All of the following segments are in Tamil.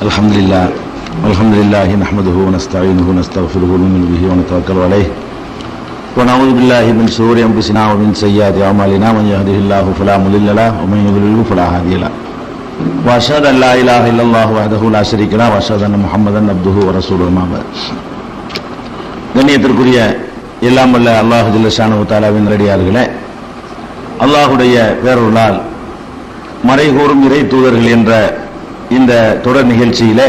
அல்ஹம்துலில்லாஹி நஹ்மதுஹு வ நஸ்தஈனுஹு வ நஸ்தக்ஃபிருஹு வ நு'மினு பிஹி வ நதவக்கலு அலைஹி வ நஊது பில்லாஹி மின் ஷுரூரி அன்ஃபுஸினா வ மின் ஸய்யிஆத்தி அஅமாலினா மன் யஹ்திஹில்லாஹு ஃபலா முضில்ல லஹு வ மன் யுضللஹு ஃபலா ஹாதிய லஹு வ அஷ்ஹது அன் லா இலாஹா இல்லல்லாஹு வஹ்தஹு லா ஷரீக லஹு வ அஷ்ஹது அன்ன முஹம்மதன் அப்துஹு வ ரசூலுஹு அம்மா பஅத். கண்ணியத்திற்குரிய எல்லாம் வல்ல அல்லாஹ் ஜல்ல ஷானஹு வ தஆலாவின் நல்லடியார்களே, அல்லாஹ்வுடைய பேரருளால் மறைகூறும் இறை தூதர்கள் என்ற இந்த தொடர் நிகழ்ச்சியிலே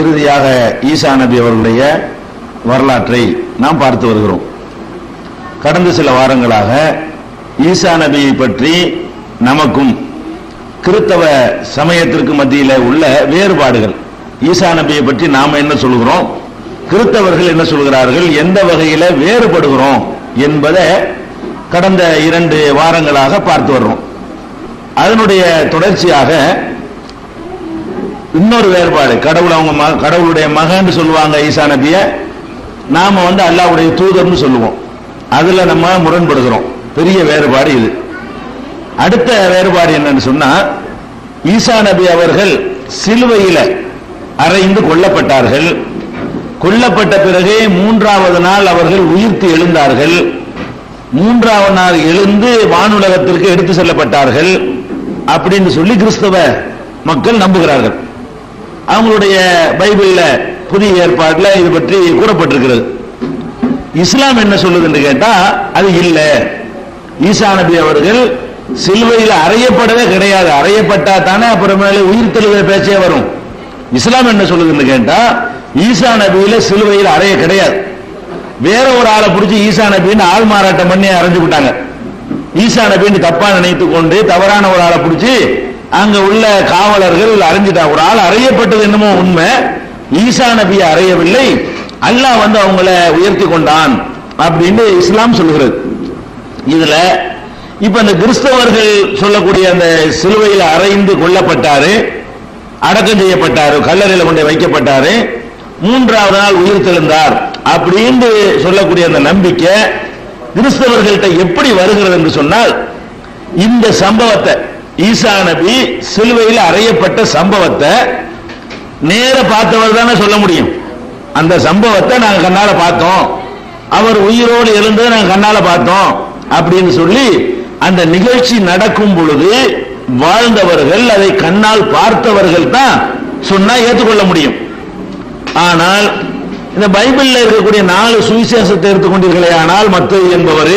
இறுதியாக ஈசா நபி அவர்களுடைய வரலாற்றை நாம் பார்த்து வருகிறோம். கடந்த சில வாரங்களாக ஈசா நபியை பற்றி நமக்கும் கிறிஸ்தவ சமயத்திற்கு மத்தியில் உள்ள வேறுபாடுகள், ஈசா நபியை பற்றி நாம் என்ன சொல்கிறோம், கிறிஸ்தவர்கள் என்ன சொல்கிறார்கள், எந்த வகையில் வேறுபடுகிறோம் என்பதை கடந்த 2 வாரங்களாக பார்த்து வர்றோம். அதனுடைய தொடர்ச்சியாக இன்னொரு வேறுபாடு, கடவுளுடைய மகன் சொல்லுவாங்க ஈசா நபிய, நாம அல்லாஹ்வுடைய தூதர்னு சொல்லுவோம். அதுல நம்ம முரண்படுகிறோம். பெரிய வேறுபாடு இது. அடுத்த வேறுபாடு என்னன்னு சொன்னா, ஈசா நபி அவர்கள் சிலுவையில அறைந்து கொல்லப்பட்டார்கள். கொல்லப்பட்ட பிறகு 3வது நாள் அவர்கள் உயிர்த்து எழுந்தார்கள். 3வது நாள் எழுந்து வானுலகத்திற்கு எடுத்து செல்லப்பட்டார்கள் அப்படின்னு சொல்லி கிறிஸ்தவ மக்கள் நம்புகிறார்கள். அவங்களுடைய பைபிள்ல புதிய ஏற்பாடுல இது பற்றி கூறப்பட்டிருக்கிறது. இஸ்லாம் என்ன சொல்லுது என்று கேட்டா, அது இல்ல, ஈசா நபி அவர்கள் சிலுவையில் அறையப்படவே கிடையாது. அறையப்பட்டா தானே அப்புறமேல உயிர் தெளிவ பேச்சே வரும். இஸ்லாம் என்ன சொல்லுதுன்னு கேட்டா, ஈசா நபியில சிலுவையில் அறைய கிடையாது. வேற ஒரு ஆளை பிடிச்சி ஈசா நபின்னு ஆள் மாறாட்டம் பண்ணி அரைஞ்சு விட்டாங்க. ஈசா நபின்னு தப்பா நினைத்து கொண்டு தவறான ஒரு ஆளை பிடிச்சி அங்க உள்ள காவலர்கள் அறைஞ்சிட்டாங்க. ஒரு ஆள் அறையப்பட்டது என்னமோ உண்மை, ஈசா நபியை அறையவில்லை, அல்லாஹ் அவங்கள உயர்த்தி கொண்டான் அப்படின்னு இஸ்லாம் சொல்லுகிறது. இதுல இப்ப இந்த கிறிஸ்தவர்கள் சொல்லக்கூடிய அந்த சிலுவையில் அறைந்து கொல்லப்பட்டாரு, அடக்கம் செய்யப்பட்டாரு, கல்லறையில் கொண்டு வைக்கப்பட்டாரு, 3வது நாள் உயிர் தெழுந்தார் அப்படின்னு சொல்லக்கூடிய அந்த நம்பிக்கை கிறிஸ்தவர்கள்ட்ட எப்படி வருகிறது என்று சொன்னால், இந்த சம்பவத்தை, ஈசா நபி சிலுவையில் அறையப்பட்ட சம்பவத்தை நேர பார்த்தவர் தானே சொல்ல முடியும். அந்த சம்பவத்தை நாங்க கண்ணால பார்த்தோம், அவர் உயிரோடு எழுந்ததை நாங்க கண்ணால பார்த்தோம் அப்படின்னு சொல்லி அந்த நிகழ்ச்சி நடக்கும் பொழுது வாழ்ந்தவர்கள், அதை கண்ணால் பார்த்தவர்கள் தான் சொன்னா ஏற்றுக்கொள்ள முடியும். ஆனால் இந்த பைபிள்ல இருக்கக்கூடிய 4 சுவிசேஷத்தை எடுத்துக்கொண்டீர்களே, ஆனால் மத்தேயு என்பவர்,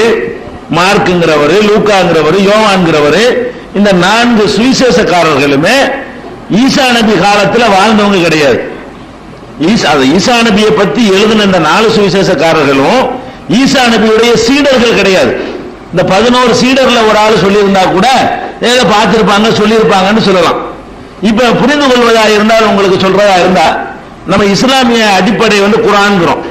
மார்க்குங்கிறவர், லூக்காங்கிறவர், யோவான்கிறவர், இந்த 4 சுவிசேஷக்காரர்களுமே ஈசா நபி காலத்தில் வாழ்ந்தவங்க கிடையாது. ஈசா நபியை பத்தி எழுதின இந்த 4 சுவிசேஷக்காரர்களும் ஈசா நபியுடைய சீடர்கள் கிடையாது. இந்த 11 சீடர்ல ஒரு ஆள் சொல்லியிருந்தா கூட ஏதோ பார்த்திருப்பாங்க, சொல்லியிருப்பாங்கன்னு சொல்லலாம். இப்ப புரிந்து கொள்வதா இருந்தால், உங்களுக்கு சொல்றதா இருந்தா, நம்ம இஸ்லாமிய அடிப்படை குர்ஆன்கிறோம்.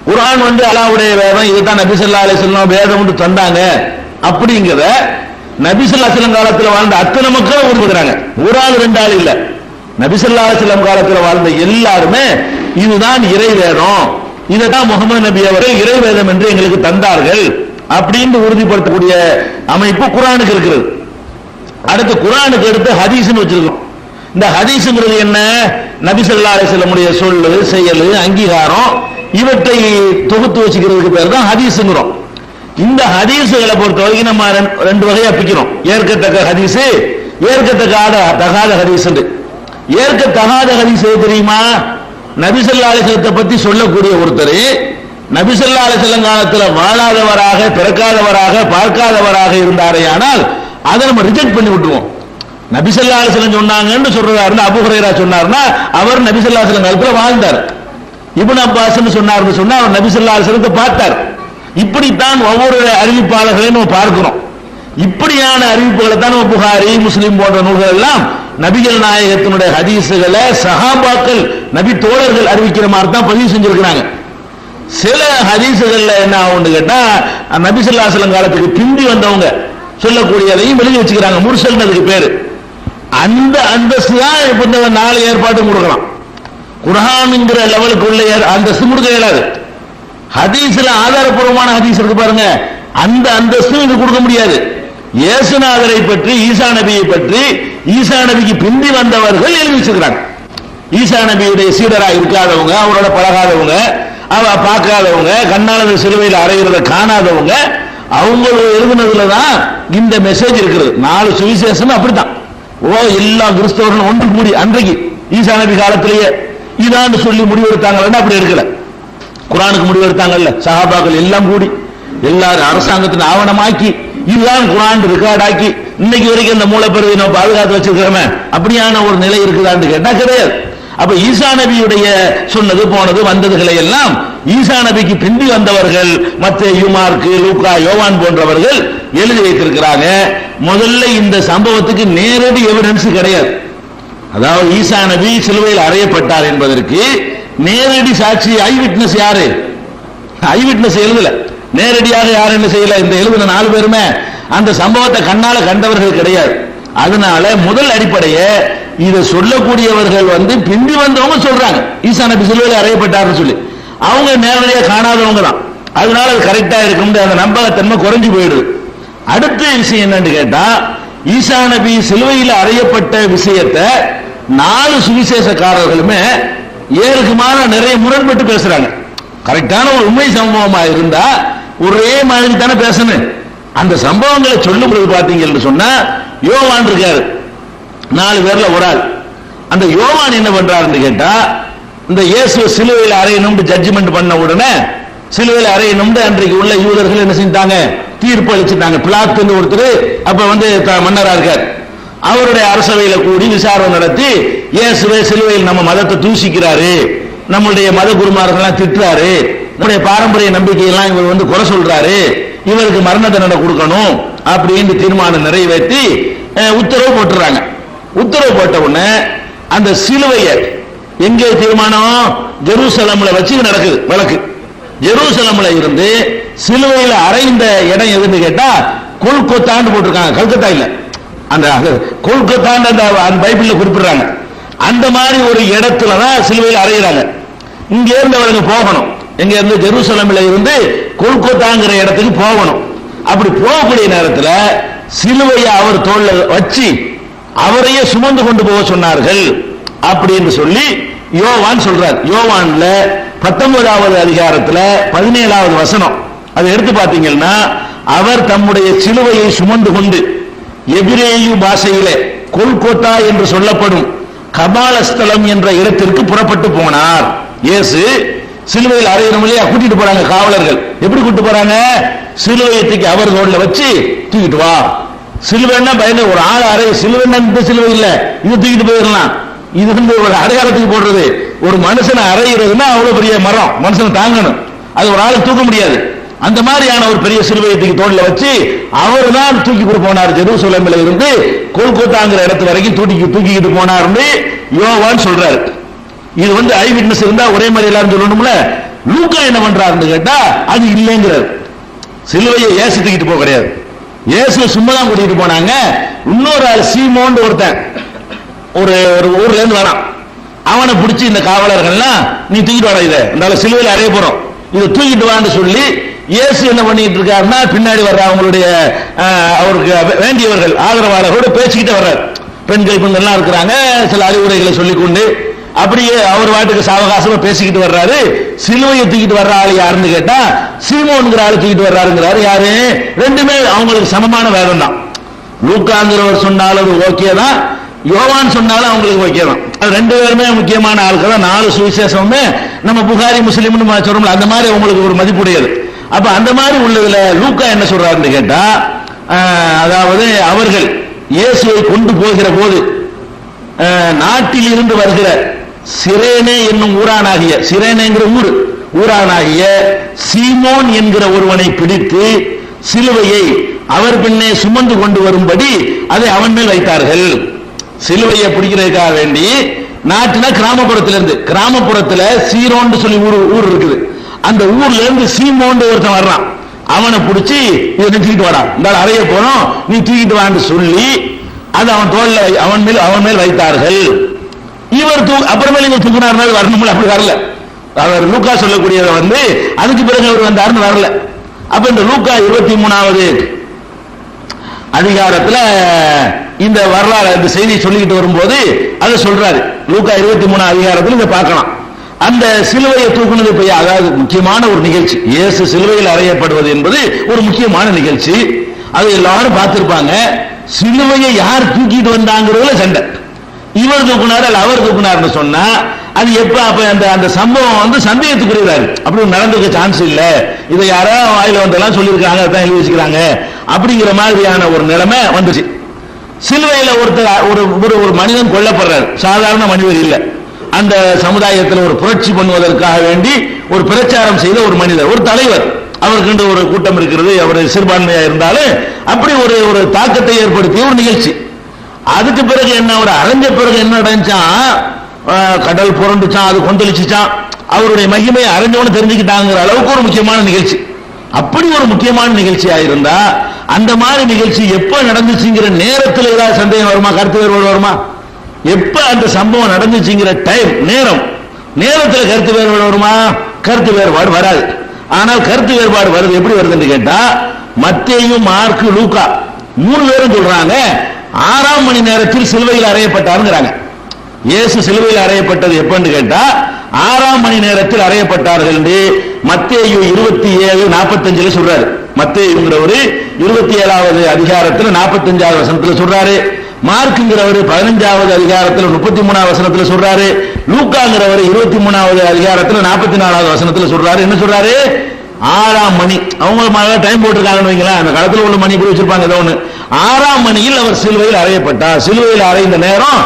குர்ஆன் அல்லாஹ்வுடைய வேதம், இதுதான் நபி ஸல்லல்லாஹு அலைஹி வஸல்லம் வேதம் தந்தாங்க அப்படிங்கறத நபி ஸல்லல்லாஹு அலைஹி வஸல்லம் காலத்துல வாழ்ந்த அத்தனை மக்களும் விரும்புகிறாங்க. ஒரு ஆள் 2 ஆள் இல்ல, நபி ஸல்லல்லாஹு அலைஹி வஸல்லம் காலத்துல வாழ்ந்த எல்லாருமே இதுதான் இறை வேதம், இதுதான் முகமது நபி அவர்கள் இறை வேதம் என்று எங்களுக்கு தந்தார்கள் அப்படின்னு உறுதிப்படுத்தக்கூடிய அமைப்பு குர்ஆனுக்கு இருக்கிறது. அடுத்து குர்ஆனுக்கு அடுத்து ஹதீஸ்னு வச்சிருக்கோம். இந்த ஹதீஸ்ங்கிறது என்ன? நபி ஸல்லல்லாஹு அலைஹி வஸல்லம் உடைய சொல்லு, செயல், அங்கீகாரம் இவற்றை தொகுத்து வச்சுக்கிறதுக்கு பேர் தான் ஹதீஸ்ங்கிறோம். இந்த ஹதீஸ்களை பொறுத்த வரைக்கும் நம்ம 2 வகையா பிக்கிறோம். ஏற்கத்தக்க ஹதீஸ், ஏற்கத்தகாத ஹதீஸ். ஏற்கத்தகாத ஹதீஸ் தெரியுமா? நபி ஸல்லல்லாஹு அலைஹி வஸல்லம் பத்தி சொல்லக்கூடிய ஒருத்தர் நபி ஸல்லல்லாஹு அலைஹி வஸல்லம் காலத்துல வாழாதவராக, பிறக்காதவராக, பார்க்காதவராக இருந்தாரே, ஆனால் அதை நம்ம ரிஜெக்ட் பண்ணி விட்டுருவோம். நபி ஸல்லல்லாஹு அலைஹி வஸல்லம் சொன்னாங்கன்னு சொல்றதா இருந்தா, அபூ ஹுரைரா சொன்னார்னா அவர் நபி ஸல்லல்லாஹு அலைஹி வஸல்லம் காலத்துல வாழ்ந்தார். இப்னு அப்பாஸ் சொன்னார்னு சொன்னா அவர் நபி ஸல்லல்லாஹு அலைஹி வஸல்லத்தை பார்த்தார். இப்படித்தான் ஒவ்வொரு அறிவிப்பாளர்களையும் நம்ம பார்க்கிறோம். இப்படியான அறிவிப்புகளை தான் நம்ம புகாரி, முஸ்லிம் போன்ற நூல்கள் எல்லாம் நபிகள் நாயகத்தினுடைய ஹதீஸுகளை சஹாபாக்கள், நபி தோழர்கள் அறிவிக்கிற மாதிரி தான் பதிவு செஞ்சிருக்கிறாங்க. சில ஹதீஸுகள்ல என்ன ஆகும்னு கேட்டா, நபி ஸல்லல்லாஹு அலைஹி வஸல்லம் காலத்துக்கு பிந்தி வந்தவங்க சொல்லக்கூடியதையும் எழுதி வச்சுக்கிறாங்க. முர்சல்ன்றதுக்கு பேரு. அந்த அந்தஸ்து தான் இப்ப இந்த 4 ஏற்பாட்டும் கொடுக்கலாம். குர்ஆன்ங்கிற லெவலுக்கு உள்ள அந்தஸ்து கொடுக்க இயலாது. ஹதீஸ்ல ஆதாரப்பூர்வமான ஹதீஸ் இருக்கு பாருங்க, அந்த அந்தஸ்து இது கொடுக்க முடியாது. இயேசுநாதரை பற்றி, ஈசா நபியை பற்றி ஈசா நபிக்கு பிந்தி வந்தவர்கள் எழுதி வச்சிருக்கிறாங்க. ஈசா நபியுடைய சீடரா இருக்காதவங்க, அவரோட பழகாதவங்க, அவ பார்க்காதவங்க, கண்ணாளர் சிலுவையில் அறைகிறத காணாதவங்க, அவங்க எழுதுனதுலதான் இந்த மெசேஜ் இருக்கிறது. 4 சுவிசேஷம் அப்படித்தான். எல்லா கிறிஸ்தவர்களும் ஒன்று கூடி அன்றைக்கு ஈசா நபி காலத்திலேயே இதான் சொல்லி முடிவெடுத்தாங்க. அப்படி எடுக்கல, குரானுக்கு முடிவெடுத்தாங்கல்ல சஹாபாக்கள் எல்லாம் கூடி எல்லாரும் அரசாங்கத்தின் ஆவணமாக்கி இதுதான் குரான் ரெக்கார்ட் ஆக்கி இன்னைக்கு வரைக்கும் இந்த மூலப்பெருவை நம்ம பாதுகாத்து வச்சிருக்கிறோமே, அப்படியான ஒரு நிலை இருக்குதான்னு கேட்டா கிடையாது. அப்ப ஈசா நபியுடைய சொன்னது போனது வந்ததுகளை எல்லாம் ஈசா நபிக்கு பிந்தி வந்தவர்கள் மத்தேயு, மார்க்கு, லூக்கா, யோவான் போன்றவர்கள் எழுதி வைத்திருக்கிறாங்க. முதல்ல இந்த சம்பவத்துக்கு நேரடி எவிடன்ஸ் கிடையாது. அதாவது ஈசா நபி சிலுவையில் அறையப்பட்டார் என்பதற்கு நேரடி சாட்சி ஐ விட்னஸ் யாரு? ஐ விட்னஸ் எழுதல, நேரடியாக யாரும் என்ன செய்யல. இந்த எழுதின 4 பேருமே அந்த சம்பவத்தை கண்ணால கண்டவர்கள் கிடையாது. அதனால முதல் அடிப்படையே இதை சொல்லக்கூடியவர்கள் பிந்தி வந்தவங்க சொல்றாங்க ஈசா நபி சிலுவையில் அறையப்பட்டார்னு சொல்லி, அவங்க நேரடியாக காணாதவங்க தான். அதனால அது கரெக்டா இருக்கும், அந்த நம்பகத்தன்மை குறைஞ்சு போயிடுது. அடுத்த விஷயம் என்னன்னு கேட்டா, ஈசா நபி சிலுவையில் அறையப்பட்ட விஷயத்தை 4 சுவிசேஷக்காரர்களுமே ஏறுக்குமான நிறைய முரண்பட்டு பேசுறாங்க. கரெக்டான ஒரு உண்மை சம்பவமா இருந்தா ஒரே மாதிரி தானே பேசணும். அந்த சம்பவங்களை சொல்லும் பொழுது பாத்தீங்கன்னு சொன்னா, யோவான் இருக்காரு 4 பேர்ல ஒரு ஆள். அந்த யோவான் என்ன பண்றாருன்னு கேட்டா, இந்த இயேசு சிலுவையில் அறையணும் ஜட்ஜ்மெண்ட் பண்ண உடனே சிலுவையில் அறையணும் அன்றைக்கு உள்ள யூதர்கள் என்ன செஞ்சாங்க, தீர்ப்பு அளிச்சுட்டாங்க. பிலாத்து ஒருத்தர் அப்ப மன்னரா இருக்கார், அவருடைய அரசவையில கூடி விசாரணை நடத்தி இயேசுவை சிலுவையில் நம்ம மதத்தை தூசிக்கிறாரு, நம்மளுடைய மத குருமார்கள் திட்டுறாரு, நம்முடைய பாரம்பரிய நம்பிக்கையெல்லாம் இவர் குறை சொல்றாரு, இவருக்கு மரண தண்டனை கொடுக்கணும் அப்படின்னு தீர்மானம் நிறைவேற்றி உத்தரவு போட்டுறாங்க. உத்தரவு போட்ட உடனே அந்த சிலுவையை எங்கே தீர்மானம், ஜெருசலம்ல வச்சு நடக்குது வழக்கு. ஜெருசலம்ல இருந்து சிலுவையில் அறைந்த இடம் எதுன்னு கேட்டா கொல்கத்தான்னு போட்டிருக்காங்க. கல்கத்தா இல்ல, அந்த கொல்கத்தான்னு அந்த பைபிள்ல குறிப்பிடுறாங்க. அந்த மாதிரி ஒரு இடத்துலதான் சிலுவையில் அறையிறாங்க. இங்க இருந்து அவருக்கு போகணும், எங்க இருந்து ஜெருசலம்ல இருந்து கொல்கத்தாங்கிற இடத்துக்கு போகணும். அப்படி போகக்கூடிய நேரத்தில் சிலுவையை அவர் தோல்ல வச்சு அவரையே சுமந்து கொண்டு போக சொன்னார்கள் அப்படின்னு சொல்லி யோவான் சொல்றார். யோவான்ல 19வது அதிகாரத்துல 17வது வசனம் அதை எடுத்து பார்த்தீங்கன்னா, அவர் தம்முடைய சிலுவையை சுமந்து கொண்டு எபிரேயு பாஷையிலே கொல்கத்தா என்று சொல்லப்படும் கபாலஸ்தலம் என்ற இடத்திற்கு புறப்பட்டு போனார். இயேசு சிலுவையில் அறையிறோம் இல்லையா, கூட்டிட்டு போறாங்க காவலர்கள். எப்படி கூட்டிட்டு போறாங்க, சிலுவையை தூக்கி அவர் ரோட்ல வச்சு தூக்கிட்டு வா. சிலுவைன்னா பயந்து ஒரு ஆள் அறை, சிலுவைன்னா இந்த சிலுவை இல்ல, இது தூக்கிட்டு போயிடலாம். இது ஒரு அடையாளத்துக்கு போடுறது. ஒரு மனுஷனை அறையிறதுன்னா அவ்வளவு பெரிய மரம், மனுஷனை தாங்கணும், அது ஒரு ஆளை தூக்க முடியாது. அந்த மாதிரியான ஒரு பெரிய சிலுவையை தூக்கி தோல்ல வச்சு அவர் தான் தூக்கிட்டு போனார். ஜெருசலேமில் இருந்து கொல்கத்தாங்கிற இடத்து வரைக்கும் தூக்கிட்டு போனார்னு யோவான் சொல்றாரு. இது ஐ விட்னஸ் இருந்தா ஒரே மாதிரி எல்லாரும் சொல்லணும்ல. லூக்கா என்ன பண்றாருன்னு கேட்டா அது இல்லைங்கிறார். சிலுவையை இயேசு தூக்கிட்டு போக கிடையாது, இயேசு சும்மா தான் கூட்டிட்டு போனாங்க. இன்னொரு ஆள் சீமோன் ஒருத்தன் ஒரு ஊர்ல இருந்து வரான், அவனை பிடிச்சி இந்த காவலர்கள்லாம் நீ தூக்கிட்டு வாடா, இதை இந்த சிலுவையில் அறைய போறோம், இதை தூக்கிட்டு வான்னு சொல்லி இயேசு என்ன பண்ணிட்டு இருக்காருன்னா பின்னாடி வர்ற அவங்களுடைய அவருக்கு வேண்டியவர்கள் ஆதரவாளர்களோட பேசிக்கிட்டே வர்றாரு. பெண்கள் பெண்கள்லாம் இருக்கிறாங்க, சில அறிவுரைகளை சொல்லிக்கொண்டு அப்படியே அவர் வாட்டுக்கு சாவகாசமா பேசிக்கிட்டு வர்றாரு. சிலுவையை தூக்கிட்டு வர்ற ஆள் யாருன்னு கேட்டா சீமோன்கிற ஆளு தூக்கிட்டு வர்றாருங்கிறாரு. யாரு? ரெண்டுமே அவங்களுக்கு சமமான வேதம் தான். லூக்காங்கிறவர் சொன்னாலும் அது ஓகே தான், யோவான் சொன்னாலும் அவங்களுக்கு ஓகே தான். அது 2 பேருமே முக்கியமான ஆட்கள் தான். 4 சுவிசேஷமுமே நம்ம புகாரி முஸ்லிம்னு சொல்றோம்ல, அந்த மாதிரி அவங்களுக்கு ஒரு மதிப்புடையது. அப்ப அந்த மாதிரி உள்ளதுல லூக்கா என்ன சொல்றாருன்னு கேட்டா, அதாவது அவர்கள் இயேசுவை கொண்டு போகிற போது நாட்டில் இருந்து வருகிற சிரேனே என்னும் ஊரானாகிய, சிரேனேங்கிற ஊரானாகிய சீமோன் என்கிற ஒருவனை பிடித்து சிலுவையை அவர் பின்னே சுமந்து கொண்டு வரும்படி அதை அவன் மேல் வைத்தார்கள். சிலுவையை பிடிக்கிறதுக்காக வேண்டி நாட்டுல கிராமப்புறத்துல சீரோன்னு சொல்லி ஊர் இருக்குது. அந்த ஊர்ல இருந்து சீமோன் ஒருத்தன் வர்றான், அவனை பிடிச்சி இதை தூக்கிட்டு வாடா, இந்த அறைய போனோம், நீ தூக்கிட்டு வான்னு சொல்லி அது அவன் தோல்ல அவன் மேல் வைத்தார்கள். இவர் அப்புறமேல இவர் தூக்கினார் வரணும், அப்படி வரல. அவர் லூக்கா சொல்லக்கூடியதை அதுக்கு பிறகு அவர் வந்தாருன்னு வரல. அப்ப இந்த லூக்கா 23வது அதிகாரத்துல இந்த வரலாறு இந்த செய்தியை சொல்லிக்கிட்டு வரும்போது அதை சொல்றாரு. லூக்கா 23 அதிகாரத்தில் இதை பார்க்கலாம். அந்த சிலுவையை தூக்குனது போய், அதாவது முக்கியமான ஒரு நிகழ்ச்சி, இயேசு சிலுவையில் அறையப்படுவது என்பது ஒரு முக்கியமான நிகழ்ச்சி. அது எல்லாரும் பார்த்திருப்பாங்க. சிலுவையை யார் தூக்கிட்டு வந்தாங்கிறதுல சண்டை. இவர் தூக்குனார் அல்ல அவர் தூக்குனார்னு சொன்னா அது எப்ப அப்ப அந்த சம்பவம் வந்து சந்தேகத்துக்குரியதாரு. அப்படி நடந்துக்க சான்ஸ் இல்ல, இதை யாரோ வாயில வந்தெல்லாம் சொல்லியிருக்காங்க, அதான் எழுதி வச்சுக்கிறாங்க அப்படிங்கிற மாதிரியான ஒரு நிலைமை வந்துச்சு. சிலுவையில ஒருத்தர் ஒரு மனிதன் கொல்லப்படுறாரு, சாதாரண மனிதர் இல்ல. அந்த சமுதாயத்தில் ஒரு புரட்சி பண்ணுவதற்காக வேண்டி ஒரு பிரச்சாரம் செய்த ஒரு மனிதர், ஒரு தலைவர், அவருக்கு ஒரு கூட்டம் இருக்கிறது, அவர் சிறுபான்மையா இருந்தாலும் அப்படி ஒரு தாக்கத்தை ஏற்படுத்திய ஒரு நிகழ்ச்சி. அதுக்கு பிறகு என்ன, ஒரு அரைஞ்ச பிறகு என்ன நடந்துச்சான், கடல் புரண்டுச்சான், அது கொந்தளிச்சுச்சான், அவருடைய மகிமையை அறிஞ்சவனு தெரிஞ்சுக்கிட்டாங்கிற அளவுக்கு ஒரு முக்கியமான நிகழ்ச்சி. அப்படி ஒரு முக்கியமான நிகழ்ச்சியா இருந்தா அந்த மாதிரி நிகழ்ச்சி எப்ப நடந்துச்சுங்கிற நேரத்தில் ஏதாவது சந்தேகம் வருமா, கருத்து வேறுபாடு வருமா? எப்ப அந்த சம்பவம் நடந்துச்சுங்கிற டைம், நேரத்தில் கருத்து வேறுபாடு வருமா? கருத்து வேறுபாடு வராது. ஆனால் கருத்து வேறுபாடு வருது, எப்படி வருதுன்னு கேட்டா, மத்தேயு, மார்க்கு, லூக்கா 3 பேரும் சொல்றாங்க 6ஆம் மணி நேரத்தில் சிலுவையில் அறையப்பட்டாருங்கிறாங்க. இயேசு சிலுவையில் அறையப்பட்டது எப்பன்னு கேட்டா 6ஆம் மணி நேரத்தில் அறையப்பட்டார்கள் என்று மத்தேயு 27:45 சொல்றாரு. மத்தேயுங்கிறவரு 27வது அதிகாரத்தில் 45வது வசனத்தில் சொல்றாரு. மார்க்குங்கிறவர் 15வது அதிகாரத்தில் 33வது வசனத்தில் சொல்றாரு. லூக்காங்கிறவர் 23வது அதிகாரத்தில் 44வது வசனத்தில் சொல்றாரு. என்ன சொல்றாரு? 6ஆம் மணி. அவங்க டைம் போட்டிருக்காங்கன்னு வைங்களேன், அந்த காலத்தில் உள்ள மணி இப்படி வச்சிருப்பாங்க. ஏதோ ஒண்ணு 6ஆம் மணியில் அவர் சிலுவையில் அறையப்பட்டார். சிலுவையில் அறைந்த நேரம்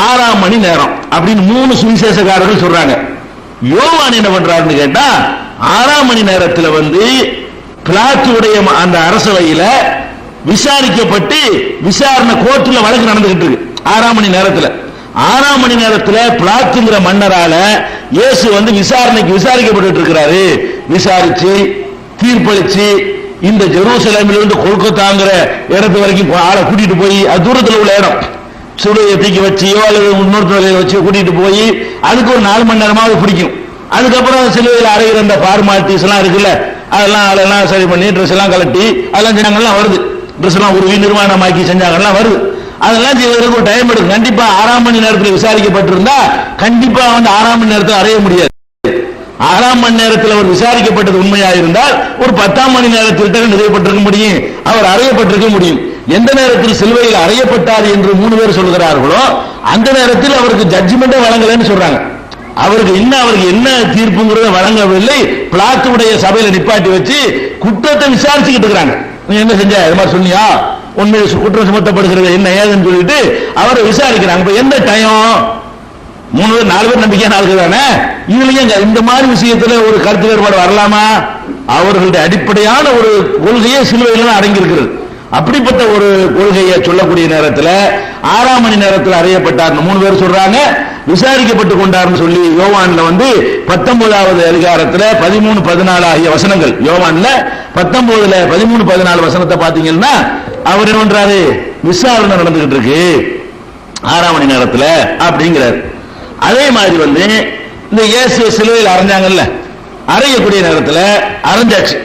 6ஆம் மணி நேரம் அப்படின்னு 3 சுவிசேஷக்காரர்கள் சொல்றாங்க. யோவான் என்ன பண்றாருன்னு கேட்டா 6ஆம் மணி நேரத்தில் வந்து பிலாத்துடைய அந்த அரசவையில விசாரிக்கப்பட்டு விசாரணை கோர்ட்டில் வழக்கு நடந்துகிட்டு இருக்கு. 6ஆம் மணி நேரத்தில் 6ஆம் மணி நேரத்தில் பிலாத்துங்கிற மன்னரால இயேசு வந்து விசாரிக்கப்பட்டு இருக்கிறாரு. விசாரிச்சு தீர்ப்பளிச்சு இந்த ஜெருசலேமிலிருந்து கொல்கத்தாங்கிற இடத்து வரைக்கும் ஆளை கூட்டிட்டு போய், அது தூரத்தில் உள்ள இடம், சுடுகையை தூக்கி வச்சியோ அல்லது இன்னொரு வச்சு கூட்டிட்டு போய் அதுக்கு ஒரு 4 மணி நேரமாவது பிடிக்கும். அதுக்கப்புறம் சிலுவையில் அறைகிற அந்த ஃபார்மாலிட்டிஸ் எல்லாம் இருக்குல்ல, அதெல்லாம் சரி பண்ணி ட்ரெஸ் எல்லாம் கலட்டி அதெல்லாம் செஞ்சாங்கலாம் வருது. ட்ரெஸ் எல்லாம் உருவி நிர்மாணமாக்கி செஞ்சாங்கலாம் வருது. அதெல்லாம் செய்வதற்கு ஒரு டைம் எடுக்கும். கண்டிப்பா 6ஆம் மணி நேரத்தில் விசாரிக்கப்பட்டிருந்தா கண்டிப்பா வந்து 6ஆம் மணி நேரத்தில் அறைய முடியாது. 6ஆம் மணி நேரத்தில் அவர் விசாரிக்கப்பட்டது உண்மையா இருந்தால் ஒரு 10ஆம் மணி நேரத்தில் நிறைவேற்றப்பட்டிருக்க முடியும், அவர் அறையப்பட்டிருக்க முடியும். எந்த நேரத்தில் சிலுவையில் அறையப்பட்டார் என்று 3 பேர் சொல்கிறார்களோ அந்த நேரத்தில் அவருக்கு ஜட்ஜ்மெண்டே வழங்கலன்னு சொல்றாங்க. அவருக்கு என்ன தீர்ப்புங்கிறத வழங்கவில்லை. பிலாத்துடைய சபையில நிப்பாட்டி வச்சு குற்றத்தை விசாரிச்சுக்கிட்டு இருக்கிறாங்க. நீ என்ன செஞ்ச, இது மாதிரி சொன்னியா, உண்மை குற்றம் சுமத்தப்படுகிறது என்ன ஏதுன்னு சொல்லிட்டு அவரை விசாரிக்கிறாங்க. இப்ப எந்த டைம், 3 பேர் 4 பேர் நம்பிக்கையான ஆளுக்கு தானே. இதுலயும் இந்த மாதிரி விஷயத்துல ஒரு கருத்து வேறுபாடு வரலாமா? அவர்களுடைய அடிப்படையான ஒரு கொள்கையே சிலுவையில் தான் அடங்கி இருக்கிறது. அப்படிப்பட்ட ஒரு கொள்கையை சொல்லக்கூடிய நேரத்தில் 6ஆம் மணி நேரத்தில் அறையப்பட்டார் 3 பேர் சொல்றாங்க. விசாரிக்கப்பட்டு கொண்டார்னு சொல்லி யோவான்ல வந்து 19வது அதிகாரத்தில் 13, 14 ஆகிய வசனங்கள், யோவான்ல 19ல 13, 14 வசனத்தை பாத்தீங்கன்னா அவர் என்ன பண்றாரு, விசாரணை நடந்துகிட்டு இருக்கு 6ஆம் மணி நேரத்தில் அப்படிங்கிறார். அதே மாதிரி வந்து இந்த இயேசு சிலுவையில் அரைஞ்சாங்கல்ல, அறையக்கூடிய நேரத்தில் அரைஞ்சாச்சு.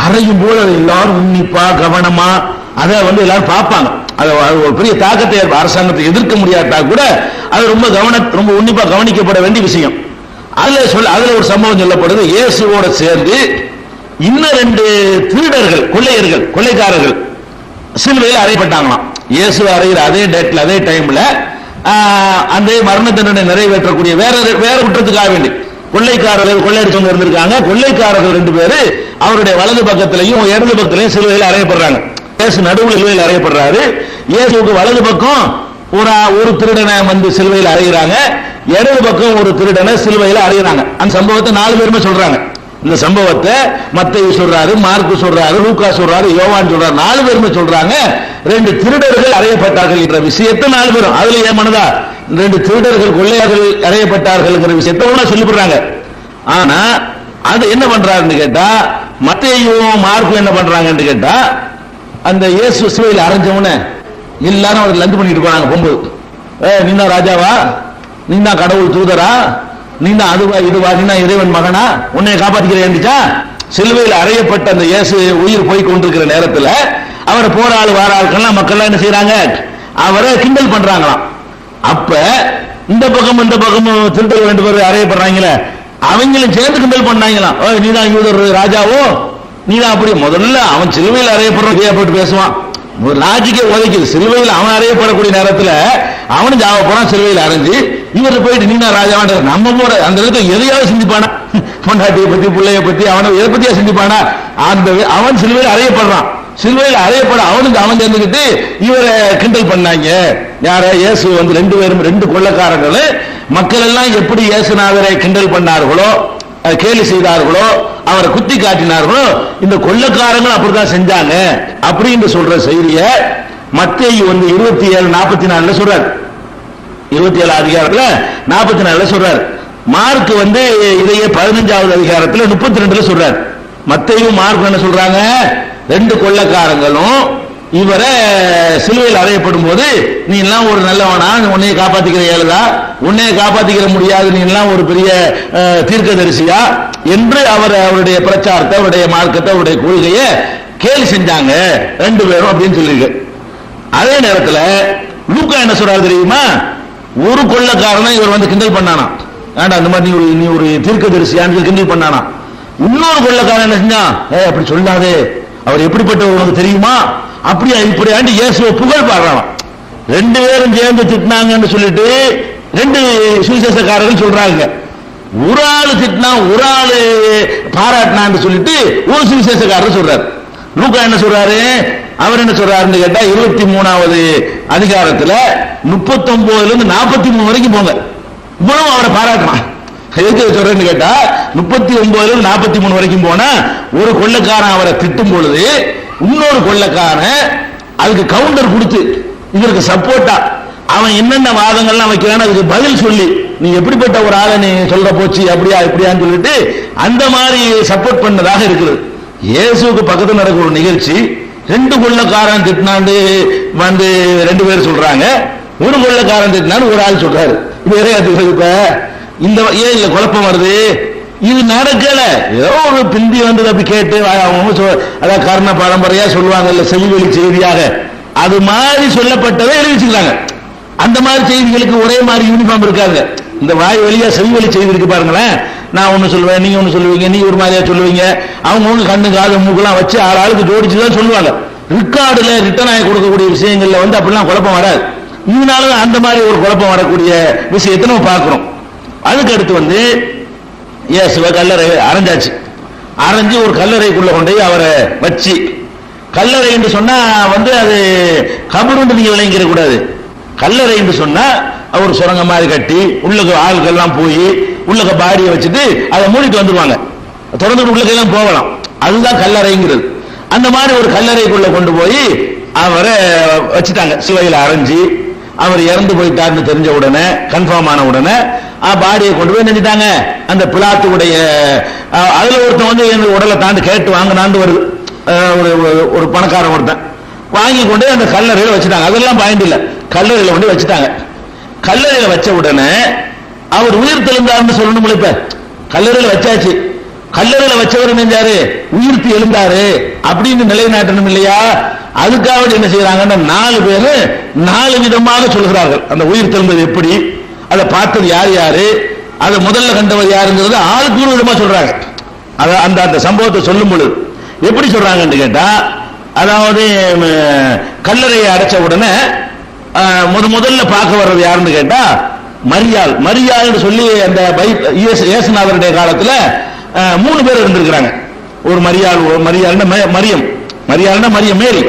அறையும் போது அதை எல்லாரும் உன்னிப்பா கவனமா அதை வந்து எல்லாரும் பார்ப்பாங்க. அது ஒரு பெரிய தாக்கத்தை அரசாங்கத்தை எதிர்க்க முடியாட்டா கூட அது ரொம்ப உன்னிப்பா கவனிக்கப்பட வேண்டிய விஷயம். அதுல ஒரு சம்பவம் சொல்லப்படுது. இயேசுவோட சேர்ந்து இன்னும் 2 திருடர்கள், கொள்ளைக்காரர்கள் சிலுவையில் அறையப்பட்டாங்களாம். இயேசு அறைகிற அதே டேட்ல அதே டைம்ல அந்த மரண தண்டனை நிறைவேற்றக்கூடிய வேற குற்றத்துக்காக வேண்டி கொள்ளையடிச்சவங்க இருந்திருக்காங்க. கொள்ளைக்காரர்கள் 2 பேரு அவருடைய வலது பக்கத்திலையும் இடது பக்கத்திலையும் சிலுவையில் அறையப்படுறாங்க. இயேசு நடுவில் சிலுவையில் அறையப்படுறாரு. இயேசுக்கு வலது பக்கம் ஒரு திருடனை வந்து சிலுவையில் அறைகிறாங்க, இடது பக்கம் ஒரு திருடனை சிலுவையில் அறைகிறாங்க. அந்த சம்பவத்தை 4 பேருமே சொல்றாங்க. இந்த சம்பவத்தை மத்தேயு சொல்றாரு, மார்க்கு சொல்றாரு, லூக்கா சொல்றாரு, யோவான் சொல்றாரு. 4 பேருமே சொல்றாங்க 2 திருடர்கள் அறையப்பட்டார்கள் என்ற விஷயத்தை 4 பேரும். அதுல ஏமானதா 2 திருடர்கள் கொள்ளையர்கள் அறையப்பட்டார்கள் விஷயத்தை சொல்லிவிடுறாங்க. ஆனா அது என்ன பண்றாருன்னு கேட்டா, மத்தேயுவும் மார்க்கும் என்ன பண்றாங்கன்னு கேட்டா, அந்த இயேசு சிலுவையில் அரைஞ்சவன எல்லாரும் அவருக்கு லந்து பண்ணிட்டு போனாங்க. போகும்போது நீ தான் ராஜாவா, நீ தான் கடவுள் தூதரா, நீ தான் அதுவா இதுவா, நீ தான் இறைவன் மகனா, உன்னை காப்பாற்றிக்கிறேன்னுச்சா. சிலுவையில் அறையப்பட்ட அந்த இயேசு உயிர் போய் கொண்டிருக்கிற நேரத்தில் அவரை போற ஆள் வார ஆட்கள்லாம் மக்கள்லாம் என்ன செய்யறாங்க, அவரை கிண்டல் பண்றாங்களாம். அப்ப இந்த பக்கமும் திருத்தல் ரெண்டு பேரும் அறையப்படுறாங்களே, அவங்களும் சேர்ந்து கிண்டல் பண்ணாங்களாம். நீதான் யூதர் ராஜாவோ, நீதான் அப்படி. முதல்ல அவன் சிலுவையில் அறையப்படுற பேசுவான், ஒரு லாஜிக்கே உதைக்குது. சிலுவையில் அவன் அறையப்படக்கூடிய நேரத்தில் அவனும் ஜாவ போறான், சிலுவையில் அரைஞ்சு இவரை போயிட்டு நீனா ராஜாவான். நம்ம கூட அந்த இடத்துல எதையாவது சிந்திப்பானா? பொண்டாட்டியை பத்தி பிள்ளைய பத்தி அவனை எதை பத்தியா சிந்திப்பானா? அவன் சிலுவையில் அறையப்படுறான், சிலுவையில் அறையப்பட அவன் சேர்ந்துக்கிட்டு இவரை கிண்டல் பண்ணாங்க. யார? இயேசு ரெண்டு பேரும், ரெண்டு கொள்ளக்காரர்கள் மக்கள் எல்லாம் எப்படி இயேசுநாதரை கிண்டல் பண்ணார்களோ, கேலி செய்தார்களோ, அவரை குத்தி காட்டினார்களோ, இந்த கொள்ளக்காரங்கள் அப்படிதான் செஞ்சாங்க அப்படின்னு சொல்ற செய்திய மத்தேயு 27:44 சொல்றாரு. 27 அதிகாரத்துல 44 சொல்றாரு. மார்க் இதையே 15வது அதிகாரத்துல 32 சொல்றாரு. மத்தேயு மார்க் என்ன சொல்றாங்க? ரெண்டு கொள்ளக்காரங்களும் இவரை சிலுவையில் அறையப்படும் போது, நீ எல்லாம் ஒரு நல்லவனா, உன்னைய காப்பாத்திக்கிற ஏழுதா, உன்னைய காப்பாத்திக்கிற முடியாது, நீ எல்லாம் ஒரு பெரிய தீர்க்கதரிசியா என்று அவருடைய பிரச்சாரத்தை, அவருடைய மார்க்கத்தை, அவருடைய கொள்கையை கேலி செஞ்சாங்க ரெண்டு பேரும் அப்படின்னு சொல்லியிருக்கு. அதே நேரத்தில் லூக்கா என்ன சொல்றாரு தெரியுமா? ஒரு கொள்ளக்காரனை இவர் கிண்டல் பண்ணானா, வேண்டாம் இந்த மாதிரி நீ ஒரு தீர்க்கதரிசியான்னு கிண்டல் பண்ணானா. இன்னொரு கொள்ளக்காரன் என்ன செஞ்சான்? அப்படி சொல்லாதே, அவர் எப்படிப்பட்டவர் உனக்கு தெரியுமா, அப்படியா இப்படியாண்டு இயேசுவை புகழ் பாடுறான். ரெண்டு பேரும் சேர்ந்து திட்டினாங்கன்னு சொல்லிட்டு ரெண்டு சுவிசேஷக்காரர்கள் சொல்றாங்க. ஒரு ஆளு திட்டினா ஒரு ஆளு பாராட்டினான்னு சொல்லிட்டு ஒரு சுவிசேஷக்காரர் சொல்றாரு. லூக்கா என்ன சொல்றாரு? அவர் என்ன சொல்றாருன்னு கேட்டா 23வது அதிகாரத்துல 39 43 வரைக்கும் போங்க, இவ்வளவு அவரை பாராட்டலாம். எதுக்கு சொல்றேன்னு கேட்டா 39 43 வரைக்கும் போனா ஒரு கொள்ளக்காரன் அவரை திட்டும் பொழுது இன்னொரு கொள்ளக்காரன் அதுக்கு கவுண்டர் கொடுத்து இதற்கு சப்போர்ட்டா அவன் என்னென்ன வாதங்கள்லாம் வைக்கிறான் அதுக்கு பதில் சொல்லி, நீ எப்படிப்பட்ட ஒரு ஆளை நீ சொல்ற போச்சு அப்படியா இப்படியான்னு சொல்லிட்டு அந்த மாதிரி சப்போர்ட் பண்ணதாக இருக்குது. இயேசுக்கு பக்கத்தில் நடக்கிற ஒரு நிகழ்ச்சி, ரெண்டு கொள்ளக்காரன் திட்டினாண்டு ரெண்டு பேர் சொல்றாங்க, ஒரு கொள்ளக்காரன் திட்டினான்னு ஒரு ஆள் சொல்றாரு. இப்ப இந்த ஏன் இல்ல குழப்பம் வருது? இது நடக்கல, ஏதோ ஒரு பிந்தி வந்தது அப்படி கேட்டு அதாவது கர்ண பரம்பரையா சொல்லுவாங்க இல்ல, செவிவெளி செய்தியாக அது மாதிரி சொல்லப்பட்டதை எழுதி வச்சுக்கிறாங்க. அந்த மாதிரி செய்திகளுக்கு ஒரே மாதிரி யூனிஃபார்ம் இருக்காங்க. இந்த வாய் வழியா செவிவெளி செய்தி இருக்கு பாருங்களேன், நான் ஒண்ணு சொல்லுவேன், நீங்க ஒண்ணு சொல்லுவீங்க, நீ ஒரு மாதிரியா சொல்லுவீங்க, அவங்க கண்ணு காது மூக்கெல்லாம் வச்சு ஆளுக்கு ஜோடிச்சுதான் சொல்லுவாங்க. ரெக்கார்டுல ரிட்டர்ன் ஆகி கொடுக்கக்கூடிய விஷயங்கள்ல அப்படிலாம் குழப்பம் வராது. இதனால அந்த மாதிரி ஒரு குழப்பம் வரக்கூடிய விஷயத்தை நம்ம பார்க்கிறோம். அதுக்கு அடுத்து இயேசுவை கல்லறை அரைஞ்சாச்சு. அரைஞ்சு ஒரு கல்லறைக்குள்ள கொண்டு அவரை வச்சு, கல்லறை என்று சொன்னா அது கபருன்னு நீங்க விளங்கிட கூடாது. கல்லறை என்று சொன்னா ஒரு சுரங்க மாதிரி கட்டி உள்ளக ஆள்கள்லாம் போய் உள்ளக பாடியை வச்சுட்டு அதை மூடிட்டு வந்துருவாங்க, தொடர்ந்து உள்ளக்கெல்லாம் போகலாம், அதுதான் கல்லறைங்கிறது. அந்த மாதிரி ஒரு கல்லறைக்குள்ள கொண்டு போய் அவரை வச்சுட்டாங்க. சிலுவையில் அரைஞ்சி அவர் இறந்து போயிட்டாருன்னு தெரிஞ்ச உடனே, கன்ஃபார்ம் ஆன உடனே பாடியை கொண்டு போய் நினைச்சிட்டாங்க அந்த பிலாத்துடைய. அதுல ஒருத்தன் எங்க உடலை தாண்டி கேட்டு வாங்கினாண்டு வருது, ஒரு பணக்காரன் ஒருத்தன் வாங்கி கொண்டு அந்த கல்லறையில வச்சுட்டாங்க. அதெல்லாம் பயந்து இல்ல, கல்லறையில கொண்டு வச்சுட்டாங்க. கல்லறையில வச்ச உடனே அவர் உயிர் தெழுந்தாருன்னு சொல்லணும். இப்ப கல்லறையில வச்சாச்சு, கல்லறையில வச்சவர் நினைஞ்சாரு உயிர்த்து எழுந்தாரு அப்படின்னு நிலைநாட்டணும் இல்லையா? அதுக்காக என்ன செய்யறாங்கன்னா 4 பேரு 4 விதமாக சொல்கிறார்கள். அந்த உயிர் தெழுந்தது எப்படி, அதை பார்த்தது யார் யாரு, அதை முதல்ல கண்டவர் யாருங்கிறது ஆளுக்கு ஒரு விதமா சொல்றாங்க. அந்த அந்த சம்பவத்தை சொல்லும் பொழுது எப்படி சொல்றாங்கன்னு கேட்டா, அதாவது கல்லறையை அடைச்ச உடனே முதல்ல பார்க்க வர்றது யாருன்னு கேட்டா மரியாள் சொல்லி அந்த இயேசுநாதருடைய காலத்துல 3 பேர் இருந்திருக்கிறாங்க. ஒரு மரியாள்னா மரியம் மேரி.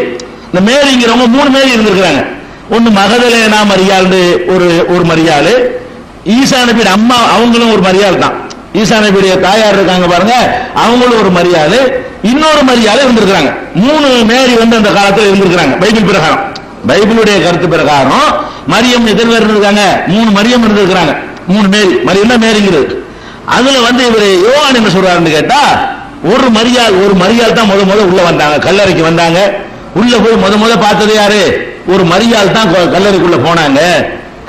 இந்த மேரிங்கிறவங்க 3 மேரி இருந்திருக்கிறாங்க. ஒன்னு மகதலேனா மரியாள்னு ஒரு மரியாள், ஈசா நபியோட அம்மா அவங்களும் ஒரு மரியாள் தான், ஈசா நபியுடைய தாயார் இருக்காங்க பாருங்க, அவங்களும் ஒரு மரியாள், இன்னொரு மரியாள் இருந்திருக்கிறாங்க. 3 மேரி அந்த காலத்தில் இருந்திருக்கிறாங்க. பைபிள் பிரகாரம், பைபிளுடைய கருத்து பிரகாரம் மரியம் எத்தனை பேர் இருந்திருக்காங்க? 3 மரியம் இருந்திருக்கிறாங்க, 3 மேரி. மரியம்னா மேரிங்கிறது. அதுல இவர் யோவான் என்ன சொல்றாருன்னு கேட்டா, ஒரு மரியாள் தான் முத உள்ள வந்தாங்க, கல்லறைக்கு வந்தாங்க. உள்ள போய் முத பார்த்தது யாரு? ஒரு மரியாள் தான் கல்லறைக்குள்ள போனாங்க.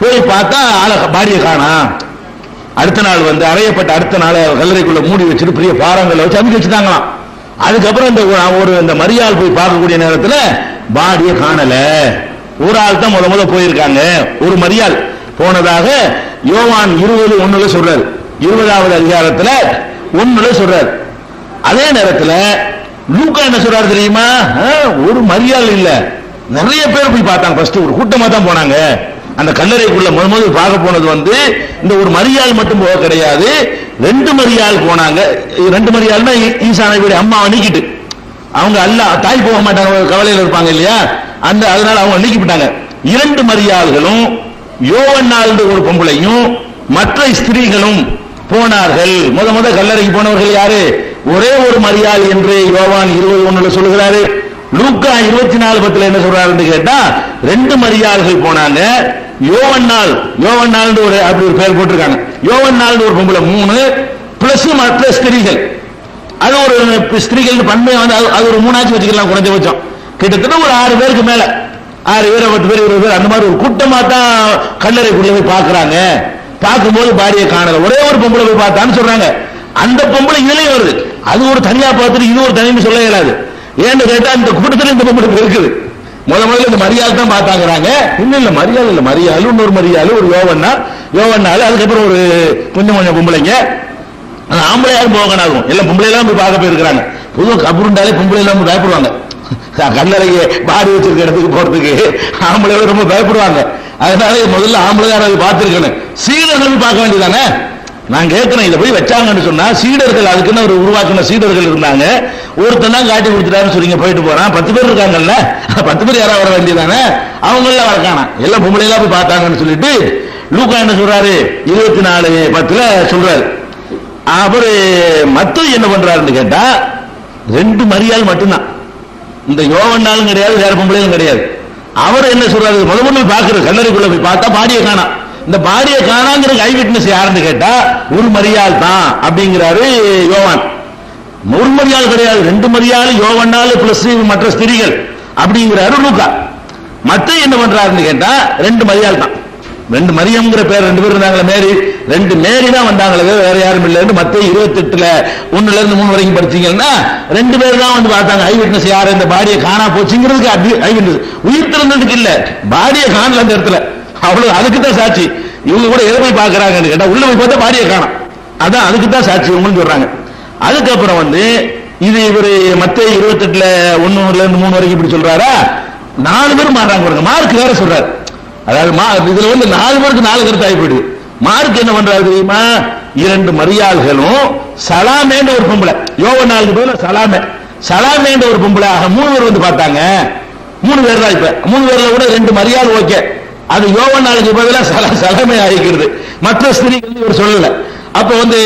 போய் பார்த்தா பாடியை காணோம். அடுத்த நாள் அறையப்பட்ட அடுத்த நாள் கல்லறைக்குள்ள மூடி வச்சுட்டு பெரிய பாறாங்கல்ல வச்சு அமைக்க வச்சுட்டாங்களாம். அதுக்கப்புறம் இந்த மரியாள் போய் பார்க்கக்கூடிய நேரத்தில் பாடியை காணல. ஒரு ஆள் தான் முத போயிருக்காங்க. ஒரு மரியாள் போனதாக யோவான் 20:1 சொல்றாரு. 20வது அதிகாரத்துல 1 சொல்றாரு. அதே நேரத்தில் லூக்கா என்ன சொல்றாரு தெரியுமா? ஒரு மரியாள் இல்ல, நிறைய பேர் போய் பார்த்தாங்க. ஃபர்ஸ்ட் ஒரு கூட்டமா தான் போனாங்க. அந்த கல்லறைக்குள்ள முதல் பார்க்க போனது வந்து இந்த ஒரு மரியாள் மட்டும் போக கிடையாது, 2 மரியாள் போனாங்க. 2 மரியாள்னா ஈசா நபியுடைய அம்மாவை நீக்கிட்டு, அவங்க அல்லாஹ் தாய் போக மாட்டாங்க, கவலையில் இருப்பாங்க இல்லையா, அதனால அவங்க நீக்கிவிட்டாங்க. 2 மரியாள்களும் யோவன்னாள் ஒரு பொம்பளையும் மற்ற ஸ்திரீகளும் போனார்கள். முத கல்லறைக்கு போனவர்கள் யாரு? ஒரே ஒரு மரியாள் என்று யோவான் 20:1 சொல்லுகிறாரு. லூக்கா 24:10 என்ன சொல்றாருன்னு கேட்டா 2 மரியாள்கள் போனாங்க. யோவன்னாள் ஒரு அப்படி ஒரு பேர் போட்டிருக்காங்க. யோவன்னாள் ஒரு பொம்பளை 3 பிளஸ் மற்ற ஸ்திரீகள், அது ஒரு ஸ்திரீகள் பன்மை வந்து அது ஒரு 3 வச்சுக்கலாம் குறைஞ்சபட்சம். கிட்டத்தட்ட ஒரு 6 பேருக்கு மேல, 6 பேர் 10 பேர் 20 பேர் அந்த மாதிரி ஒரு கூட்டமா தான் கல்லறைக்குள்ள போய் பாக்குறாங்க. பார்க்கும்போது பாடியை காணல, ஒரே ஒரு பொம்பளை போய் பார்த்தான்னு சொல்றாங்க. அந்த பொம்பளை இதுலயும் வருது, அது ஒரு தனியா பார்த்துட்டு இது ஒரு தனின்னு சொல்ல இயலாது. ஏன்னு கேட்டா இந்த கூட்டத்தில் இந்த பொம்பளை இருக்குது. முதல்ல இந்த மரியாதை தான் பார்த்தாங்கிறாங்க. இல்ல மரியாதை இல்ல, மரியாதை இன்னொரு மரியாதை, ஒரு யோவன்னாள், அதுக்கப்புறம் ஒரு கொஞ்சம் பொம்பளைங்க. ஆம்பளை யாரும் போகணும், எல்லாம் பொம்பளை எல்லாம் போய் பார்க்க போயிருக்கிறாங்க. பொதுவாக கபருண்டாலே பொம்பளை எல்லாம் பயப்படுவாங்க. கல்லறையை பாடி வச்சிருக்க இடத்துக்கு போறதுக்கு ஆம்பளை ரொம்ப பயப்படுவாங்க. அதனால முதல்ல ஆம்பளை யாராவது பார்த்திருக்கணும், சீடர்கள் பார்க்க வேண்டியதானே. நான் கேட்கிறேன், இதை போய் வச்சாங்கன்னு சொன்னா சீடர்கள், அதுக்குன்னு ஒரு உருவாக்கின சீடர்கள் இருந்தாங்க. ஒருத்தன் தான் காட்டி கொடுத்துட்டாருன்னு சொல்லிங்க போயிட்டு போறான். 10 பேர் இருக்காங்கல்ல, 10 பேர் யாராவது வர வேண்டியதானே. அவங்க எல்லாம் வரக்கானா, எல்லாம் பொம்பளை எல்லாம் போய் பார்த்தாங்கன்னு சொல்லிட்டு லூக்கா என்ன சொல்றாரு? 24:10 சொல்றாரு. அவரு மத்த என்ன பண்றாருன்னு கேட்டா 2 மரியாள் மட்டும்தான், இந்த யோவன்னாலும் கிடையாது, வேற பொம்பளையும் கிடையாது. அவர் என்ன சொல்றாரு? முதல்ல பாக்குறது கல்லறைக்குள்ள போய் பார்த்தா பாடியை காணா. இந்த பாடியை காணாங்கிற ஐ விட்னஸ் யாருன்னு கேட்டா ஒரு மரியாள் தான் அப்படிங்கிறாரு யோவான். ஒரு மரியாள் கிடையாது, 2 மரியாள், யோவன்னாள் பிளஸ் மற்ற ஸ்திரீகள் அப்படிங்கிறாரு லூக்கா. மத்த என்ன பண்றாருன்னு கேட்டா 2 மரியாள் தான். 2 மரியம்ங்கிற பேர் 2 பேர் இருந்தாங்களே, மேரி, 2 மேரி தான் வந்தாங்களே, வேற யாரும் இல்லைன்னு மத்த 28ல 1-3 வரைக்கும் படிச்சீங்கன்னா 2 பேர் தான் வந்து பார்த்தாங்க. ஐ விட்னஸ் யாரு? இந்த பாடியை காணா போச்சுங்கிறதுக்கு ஐ விட்னஸ், உயிர் திறந்ததுக்கு இல்ல, பாடியை காணல அந்த இடத்துல, அவ்வளவு அதுக்கு தான் சாட்சி. இவங்க கூட எதை போய் பாக்குறாங்கன்னு கேட்டா உள்ள போய் பார்த்தா பாடியை காணோம், அதான் அதுக்கு தான் சாட்சி இவங்கன்னு சொல்றாங்க. அதுக்கப்புறம் வந்து இது இவரு மத்த 28ல 1-3 வரைக்கும் இப்படி சொல்றாரா, 4 பேரும் மாறாங்க. மார்க் வேற சொல்றாரு. அதாவது இதுல வந்து 4 பேருக்கு 4 கருத்து ஆகிப்போயிடுது. மார்க் என்ன பண்றாரு தெரியுமா? 2 மரியாள்களும் சலாமேன்ற ஒரு பொம்பளை, யோவன்னாளுக்கு பதிலா சலாமேன்ற ஒரு பொம்பளை, 3 பேர் வந்து பார்த்தாங்க. 3 பேர் தான். இப்ப 3 பேர்ல கூட 2 மரியாள் ஓகே, அது யோவன்னாளுக்கு பதிலா சலாமே ஆகிக்கிறது. மற்ற ஸ்திரீகள் இவர் சொல்லல. அப்ப வந்து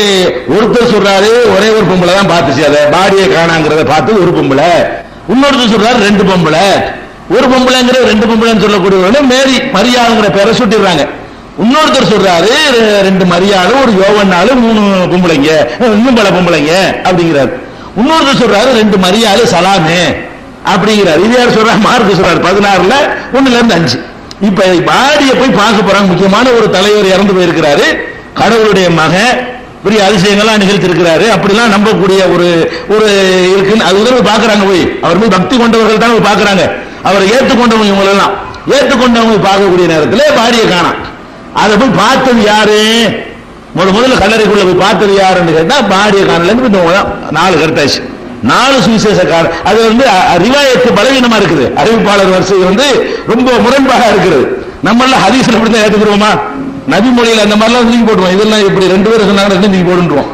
ஒருத்தர் சொல்றாரு ஒரே ஒரு பொம்பளை தான் பார்த்துச்சு, அதை பாடியை காணாங்கிறத பார்த்து ஒரு பொம்பளை. இன்னொருத்தர் சொல்றாரு 2 பொம்பளை. ஒரு பொம்பளைங்கிற 2 பொம்பளைன்னு சொல்லக்கூடிய மேரி மரியாளுங்கிற பேரை சுட்டிடுறாங்க. இன்னொருத்தர் சொல்றாரு 2 மரியாளும் ஒரு யோவன்னாலும் 3 பொம்பளைங்க, இன்னும் பல பொம்பளைங்க அப்படிங்கிறாரு. இன்னொருத்தர் சொல்றாரு 2 மரியாளு சலாமே அப்படிங்கிறாரு. இது யார் சொல்றாரு? மார்க் சொல்றாரு 16ல 1-5. இப்ப பாடியை போய் பார்க்க போறாங்க. முக்கியமான ஒரு தலைவர் இறந்து போயிருக்கிறாரு, கடவுளுடைய மகன், பெரிய அதிசயங்கள்லாம் நிகழ்த்திருக்கிறாரு, அப்படிலாம் நம்பக்கூடிய ஒரு இருக்குன்னு அது போய் பாக்குறாங்க. போய் அவர் போய் பக்தி கொண்டவர்கள் தான் போய் பாக்குறாங்க. அவரை ஏற்றுக்கொண்டவங்க இவங்க எல்லாம் ஏற்றுக்கொண்டவங்க பார்க்கக்கூடிய நேரத்தில் பாடியை காணோம். அதை போய் பார்த்தது யாரு? முதல்ல கல்லறைக்குள்ள போய் பார்த்தது யாருன்னு கேட்டா பாடியை காணல. 4 கருத்தாச்சு, 4 சுவிசேஷக்காரர். அது வந்து ரிவாயத்து பலவீனமா இருக்குது, அறிவிப்பாளர் வரிசை வந்து ரொம்ப முரண்பாடா இருக்கிறது. நம்ம எல்லாம் ஹதீஸ்ல இப்படி தான் ஏற்றுக்கிறோமா? நபி மொழியில அந்த மாதிரிலாம் தூக்கி போட்டுவோம். இதெல்லாம் இப்படி 2 பேர் சொன்னாங்க தூக்கி போட்டுருவோம்.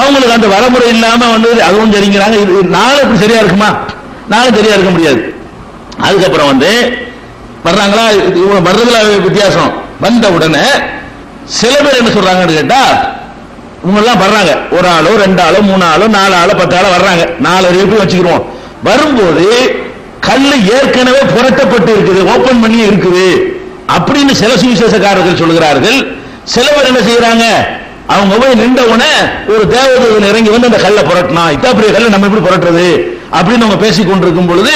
அவங்களுக்கு அந்த வரமுறை இல்லாம வந்து அதுவும் சரிங்கிறாங்க. 4 இப்படி சரியா இருக்குமா? 4 சரியா இருக்க முடியாது. அதுக்கப்புறம் வந்து வர்றாங்களா, வர்றதுல வித்தியாசம். வந்த உடனே சில பேர் என்ன சொல்றாங்கன்னு கேட்டா இவங்க எல்லாம் வர்றாங்க, 1 ஆளோ 2 ஆளோ 3 ஆளோ 4 ஆளோ 10 ஆளோ வர்றாங்க. 4 பேர் வச்சுக்கிறோம். வரும்போது கல்லு ஏற்கனவே புரட்டப்பட்டு இருக்குது, ஓபன் பண்ணி இருக்குது அப்படின்னு சில சுவிசேஷக்காரர்கள் சொல்கிறார்கள். சில பேர் என்ன செய்யறாங்க, அவங்க போய் நின்ற உடனே ஒரு தேவதூதன் இறங்கி வந்து அந்த கல்லை புரட்டினா, இத்தப்படிய கல்லை நம்ம எப்படி புரட்டுறது அப்படின்னு அவங்க பேசிக் கொண்டிருக்கும் பொழுது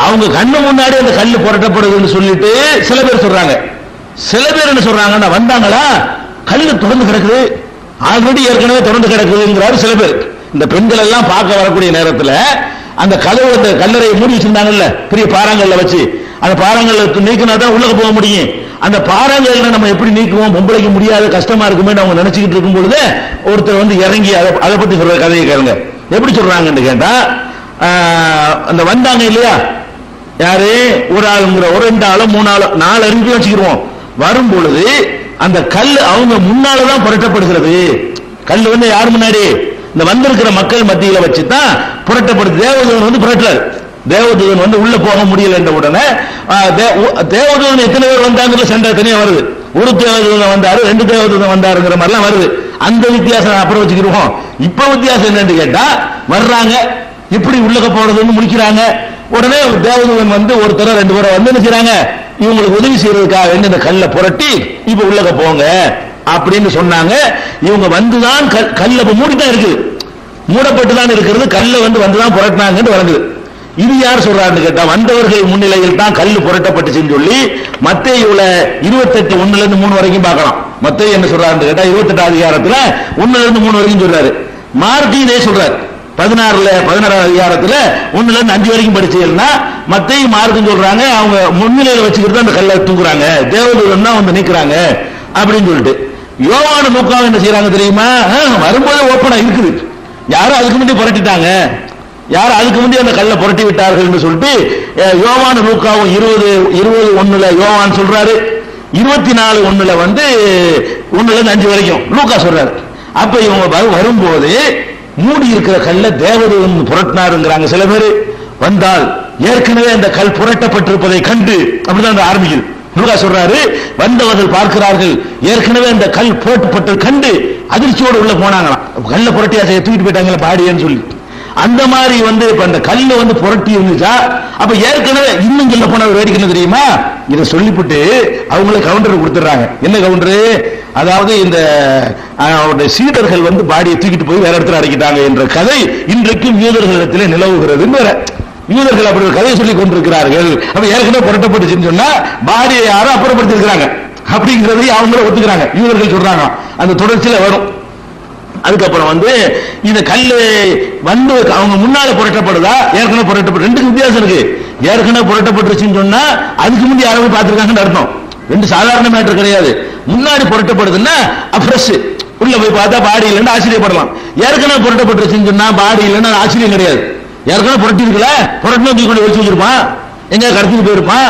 அவங்க கண்ணு முன்னாடி அந்த கல்லு புரட்டப்படுதுன்னு சொல்லிட்டு சில பேர் சொல்றாங்க. சில பேர் என்ன சொல்றாங்கன்னா, வந்தாங்களா கல்லு திறந்து கிடக்குது, ஆல்ரெடி ஏற்கனவே திறந்து கிடக்குதுங்கிறாரு சில பேர். இந்த பெண்கள் எல்லாம் பார்க்க வரக்கூடிய நேரத்தில் அந்த கதவு, அந்த கல்லறையை மூடி வச்சிருந்தாங்கல்ல பெரிய பாறாங்கல்ல வச்சு, அந்த பாறாங்கல்ல நீக்கினா தான் உள்ள போக முடியும். அந்த பாறாங்கல்ல நம்ம எப்படி நீக்குவோம், பொம்பளைக்கு முடியாத கஷ்டமா இருக்குமே அவங்க நினைச்சுக்கிட்டு இருக்கும் பொழுது ஒருத்தர் வந்து இறங்கி அதை பத்தி சொல்ற கதையை கேளுங்க. எப்படி சொல்றாங்கன்னு கேட்டா, அந்த வந்தாங்க இல்லையா, யாரு ஒரு ஆளுங்கிற ஒரு 2 ஆளோ 3 ஆளோ 4 அறிவிப்பு வச்சுக்கிடுவோம். வரும் பொழுது அந்த கல் அவங்க முன்னாலதான் புரட்டப்படுகிறது. கல் வந்து யார் முன்னாடி, இந்த வந்திருக்கிற மக்கள் மத்தியில வச்சுதான் புரட்டப்படுது. தேவதூதன் வந்து புரட்டல், தேவதூதன் வந்து உள்ள போக முடியல என்ற உடனே தேவதூதன் எத்தனை பேர் வந்தாங்க சண்டை தனியா வருது. ஒரு தேவதூதன் வந்தாரு, 2 தேவதூதன் வந்தாருங்கிற மாதிரிலாம் வருது. அந்த வித்தியாசம் அப்புறம் வச்சுக்கிடுவோம். இப்ப வித்தியாசம் என்னன்னு கேட்டா, வர்றாங்க இப்படி உள்ளக போறதுன்னு முடிக்கிறாங்க. உடனே தேவதூதன் வந்து ஒருத்தர 2 பேரை வந்து என்ன செய்றாங்க, இவங்களுக்கு உதவி செய்யறதுக்காக வேண்டி இந்த கல்லை புரட்டி இப்ப உள்ளக போங்க அப்படின்னு சொன்னாங்க. இவங்க வந்துதான் கல்ல மூடிதான் இருக்குது, மூடப்பட்டு தான் இருக்கிறது, கல்ல வந்துதான் புரட்டினாங்கன்னு வழங்குது. இது யார் சொல்றாருன்னு கேட்டா, வந்தவர்கள் முன்னிலையில் தான் கல்லு புரட்டப்பட்டுச்சுன்னு சொல்லி மத்தேயுல 28:1-3 வரைக்கும் பார்க்கலாம். மத்தேயு என்ன சொல்றாருன்னு கேட்டா 28 அதிகாரத்துல 1-3 வரைக்கும் சொல்றாரு. மார்க்கு இதே சொல்றாரு 16 அதிகாரத்துல 1-5 வரைக்கும் படிச்சீங்கன்னா மத்தேயு மார்க்கும் சொல்றாங்க அவங்க முன்னிலையில வச்சுக்கிட்டு அந்த கல்லை தூக்குறாங்க, தேவதூதன் தான் வந்து நிக்கிறாங்க அப்படின்னு சொல்லிட்டு. யோவான் லூக்காவும் என்ன செய்யறாங்க தெரியுமா, வரும்போது ஓப்பனா இருக்குது, யாரும் அதுக்கு முன்னாடி புரட்டிட்டாங்க, யாரும் அதுக்கு முன்னாடி அந்த கல்லை புரட்டி விட்டார்கள் சொல்லிட்டு யோவான் லூக்காவும் 20:1 யோவான் சொல்றாரு, 24:1 வந்து 1-5 வரைக்கும் லூக்கா சொல்றாரு. அப்ப இவங்க வரும்போது மூடி இருக்கிற கல்ல தேவதூதன் புரட்டினாருங்கிறாங்க சில பேர். வந்தால் ஏற்கனவே அந்த கல் புரட்டப்பட்டிருப்பதை கண்டு அப்படிதான் ஆரம்பிக்குது. லூக்கா சொல்றாரு, வந்தவர்கள் பார்க்கிறார்கள் ஏற்கனவே அந்த கல் புரட்டப்பட்டது கண்டு அதிர்ச்சியோடு உள்ள போனாங்களாம். கல்ல புரட்டியா தூக்கிட்டு போயிட்டாங்களா பாடியன்னு சொல்லி. அந்த மாதிரி இப்ப அந்த கல்லு புரட்டி இருந்துச்சா, அப்ப ஏற்கனவே இன்னும் சொல்ல போன வேடிக்கை தெரியுமா, இதை சொல்லிவிட்டு அவங்கள கவுண்டர் கொடுத்துறாங்க. என்ன கவுண்டரு, அதாவது இந்த சீடர்கள் பாடியை தூக்கிட்டு போய் வேற இடத்துல அடைக்கிட்டாங்க என்ற கதை இன்றைக்கும் யூதர்களிடத்தில் நிலவுகிறது. யூதர்கள் அப்படி ஒரு கதையை சொல்லி கொண்டிருக்கிறார்கள். அப்ப ஏற்கனவே புரட்டப்பட்டுச்சுன்னு சொன்னா பாடியை யாரும் அப்புறப்படுத்தி இருக்கிறாங்க அப்படிங்கிறதை அவங்கள ஒத்துக்கிறாங்க, யூதர்கள் சொல்றாங்க. அந்த தொடர்ச்சியில வரும். அதுக்கப்புறம் இந்த கல்லு அவங்க முன்னால புரட்டப்படுதா ஏற்கனவே புரட்டப்பட்டு, ரெண்டுக்கு வித்தியாசம் இருக்கு. ஏற்கனவே புரட்டப்பட்டுருச்சுன்னு சொன்னா அதுக்கு முந்தைய யாராவது பார்த்திருக்காங்கன்னு அர்த்தம். ரெண்டு சாதாரண மேட்டர் கிடையாது. முன்னாடி புரட்டப்படுதுன்னா ஃப்ரெஷ், உள்ள போய் பார்த்தா பாடி இல்லைன்னு ஆச்சரியப்படலாம். ஏற்கனவே புரட்டப்பட்டுருச்சுன்னு சொன்னா பாடி இல்லைன்னு ஆச்சரியம் கிடையாது. ஏற்கனவே புரட்டி இருக்கல, புரட்டினா தூக்கி கொண்டு வச்சு வச்சிருப்பான், எங்க கடத்திட்டு போயிருப்பான்.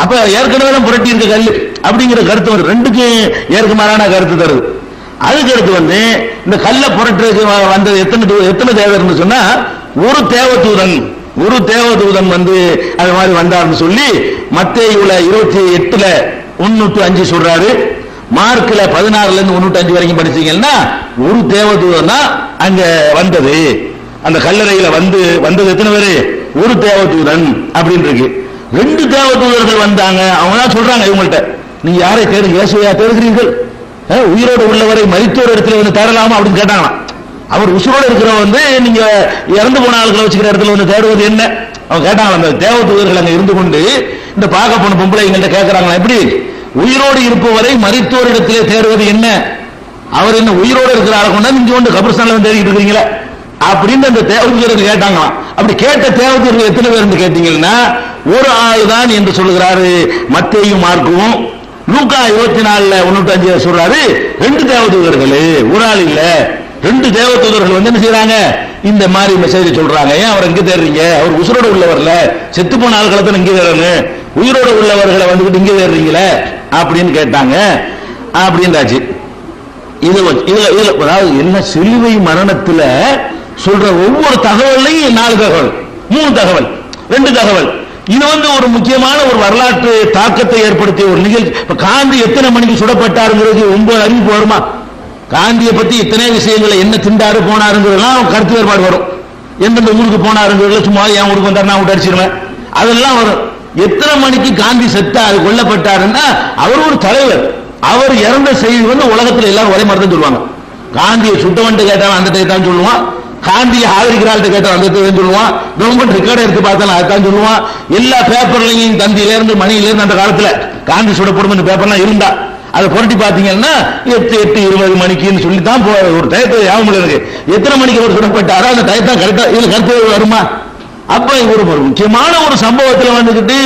அப்ப ஏற்கனவே தான் புரட்டி இருக்க கல் அப்படிங்கிற கருத்து வரும். ரெண்டுக்கு ஏற்கமான கருத்து தருது. அதுக்கு அடுத்து இந்த கல்ல புரட்டுறதுக்கு வந்தது எத்தனை தேவதூதன் சொன்னா, ஒரு தேவதூதன் அது மாதிரி வந்தார்னு சொல்லி மத்தேயுல 28:1-5 சொல்றாரு. மார்க்ல 16-1-5 வரைக்கும் படிச்சீங்கன்னா ஒரு தேவதூதன் தான் அங்க வந்தது. அந்த கல்லறையில வந்தது எத்தனை பேரு, ஒரு தேவதூதன் அப்படின்னு இருக்கு. 2 தேவதூதர்கள் வந்தாங்க. அவங்க தான் சொல்றாங்க இவங்கள்ட்ட, நீங்க யாரை தேடுங்க, இயேசுவையா தேடுகிறீர்கள், உயிரோடு உள்ளவரை மரித்தோர் இடத்துல தேடலாமா அப்படின்னு கேட்டாங்களாம். அவர் உசுரோடு இருக்கிறவங்க நீங்க இறந்து போன ஆளுகளை வச்சுக்கிற இடத்துல தேடுவது என்ன அவங்க கேட்டாங்களா. அந்த தேவதூதர்கள் அங்க இருந்து கொண்டு இந்த பார்க்க போன பொம்பளை எங்கள்கிட்ட கேட்கறாங்களா, எப்படி உயிரோடு இருப்பவரை மரித்தோர் இடத்திலே தேடுவது என்ன, அவர் என்ன உயிரோடு இருக்கிற ஆளை கொண்டா நீங்க கொண்டு கபர்ஸ்தான்ல தேடிட்டு இருக்கிறீங்களா அப்படின்னு அந்த தேவதூதர்கள் கேட்டாங்களாம். அப்படி கேட்ட தேவதூதர்கள் எத்தனை பேர் கேட்டீங்கன்னா ஒரு ஆள் தான் என்று சொல்லுகிறாரு மத்தேயு மார்க்கும். லூக்கா 24:1-5 சொல்றாரு 2 தேவதூதர்கள், ஒரு ஆள் இல்ல, 2 தேவதூதர்கள் என்ன செய்யறாங்க, இந்த மாதிரி மெசேஜ் சொல்றாங்க. ஏன் அவர் எங்க தேடுறீங்க, அவர் உசுரோடு உள்ளவர்ல, செத்து போன ஆள்களை தான் இங்க தேடணும், உயிரோடு உள்ளவர்களை இங்க தேடுறீங்களே அப்படின்னு கேட்டாங்க அப்படின்றாச்சு. அதாவது என்ன, சிலுவை மரணத்துல சொல்ற ஒவ்வொரு தகவலையும் 4 தகவல், 3 தகவல், 2 தகவல். இது ஒரு முக்கியமான ஒரு வரலாற்று தாக்கத்தை ஏற்படுத்திய ஒரு நிகழ்ச்சி. காந்தி எத்தனை மணிக்கு சுடப்பட்டாருங்கிறது 9 அறிவிப்பு வருமா, காந்தியை பத்தி இத்தனை விஷயங்களை என்ன திண்டாரு போனாருங்கிறதெல்லாம் கருத்து வேறுபாடு வரும். எந்தெந்த ஊருக்கு போனாருங்கிறதுல சும்மா என் ஊருக்கு வந்தாரு நான் அடிச்சிருவேன் அதெல்லாம் வரும். எத்தனை மணிக்கு காந்தி செத்தாரு கொல்லப்பட்டாருன்னா அவர் ஒரு தலைவர், அவர் இறந்த செய்தி உலகத்தில் எல்லாரும் ஒரே மாதிரி தான் சொல்லுவாங்க. காந்தியை சுட்டவன்ட்டு கேட்டாலும் அந்த டைத்தான் சொல்லுவான், காந்தியை ஆதரிக்கிறாள்கிட்ட கேட்டாலும் அந்த டைத்தான் சொல்லுவான், கவர்மெண்ட் ரெக்கார்டு எடுத்து பார்த்தாலும் அதுதான் சொல்லுவான். எல்லா பேப்பர்லையும் தந்தியில இருந்து மணியில அந்த காலத்துல காந்தி சுடப்படும் பேப்பர்லாம் இருந்தா அதை புரட்டி பாத்தீங்கன்னா 8:20 மணிக்குன்னு சொல்லித்தான் ஒரு டயத்தை யாவும் இருக்கு. எத்தனை மணிக்கு அவர் சுடப்பட்டாரோ அந்த டயத்தான் கரெக்டா இதுல கருத்து வருமா, அப்ப இவர் ஒரு முக்கியமான ஒரு சம்பவத்தில் வந்துகிட்டு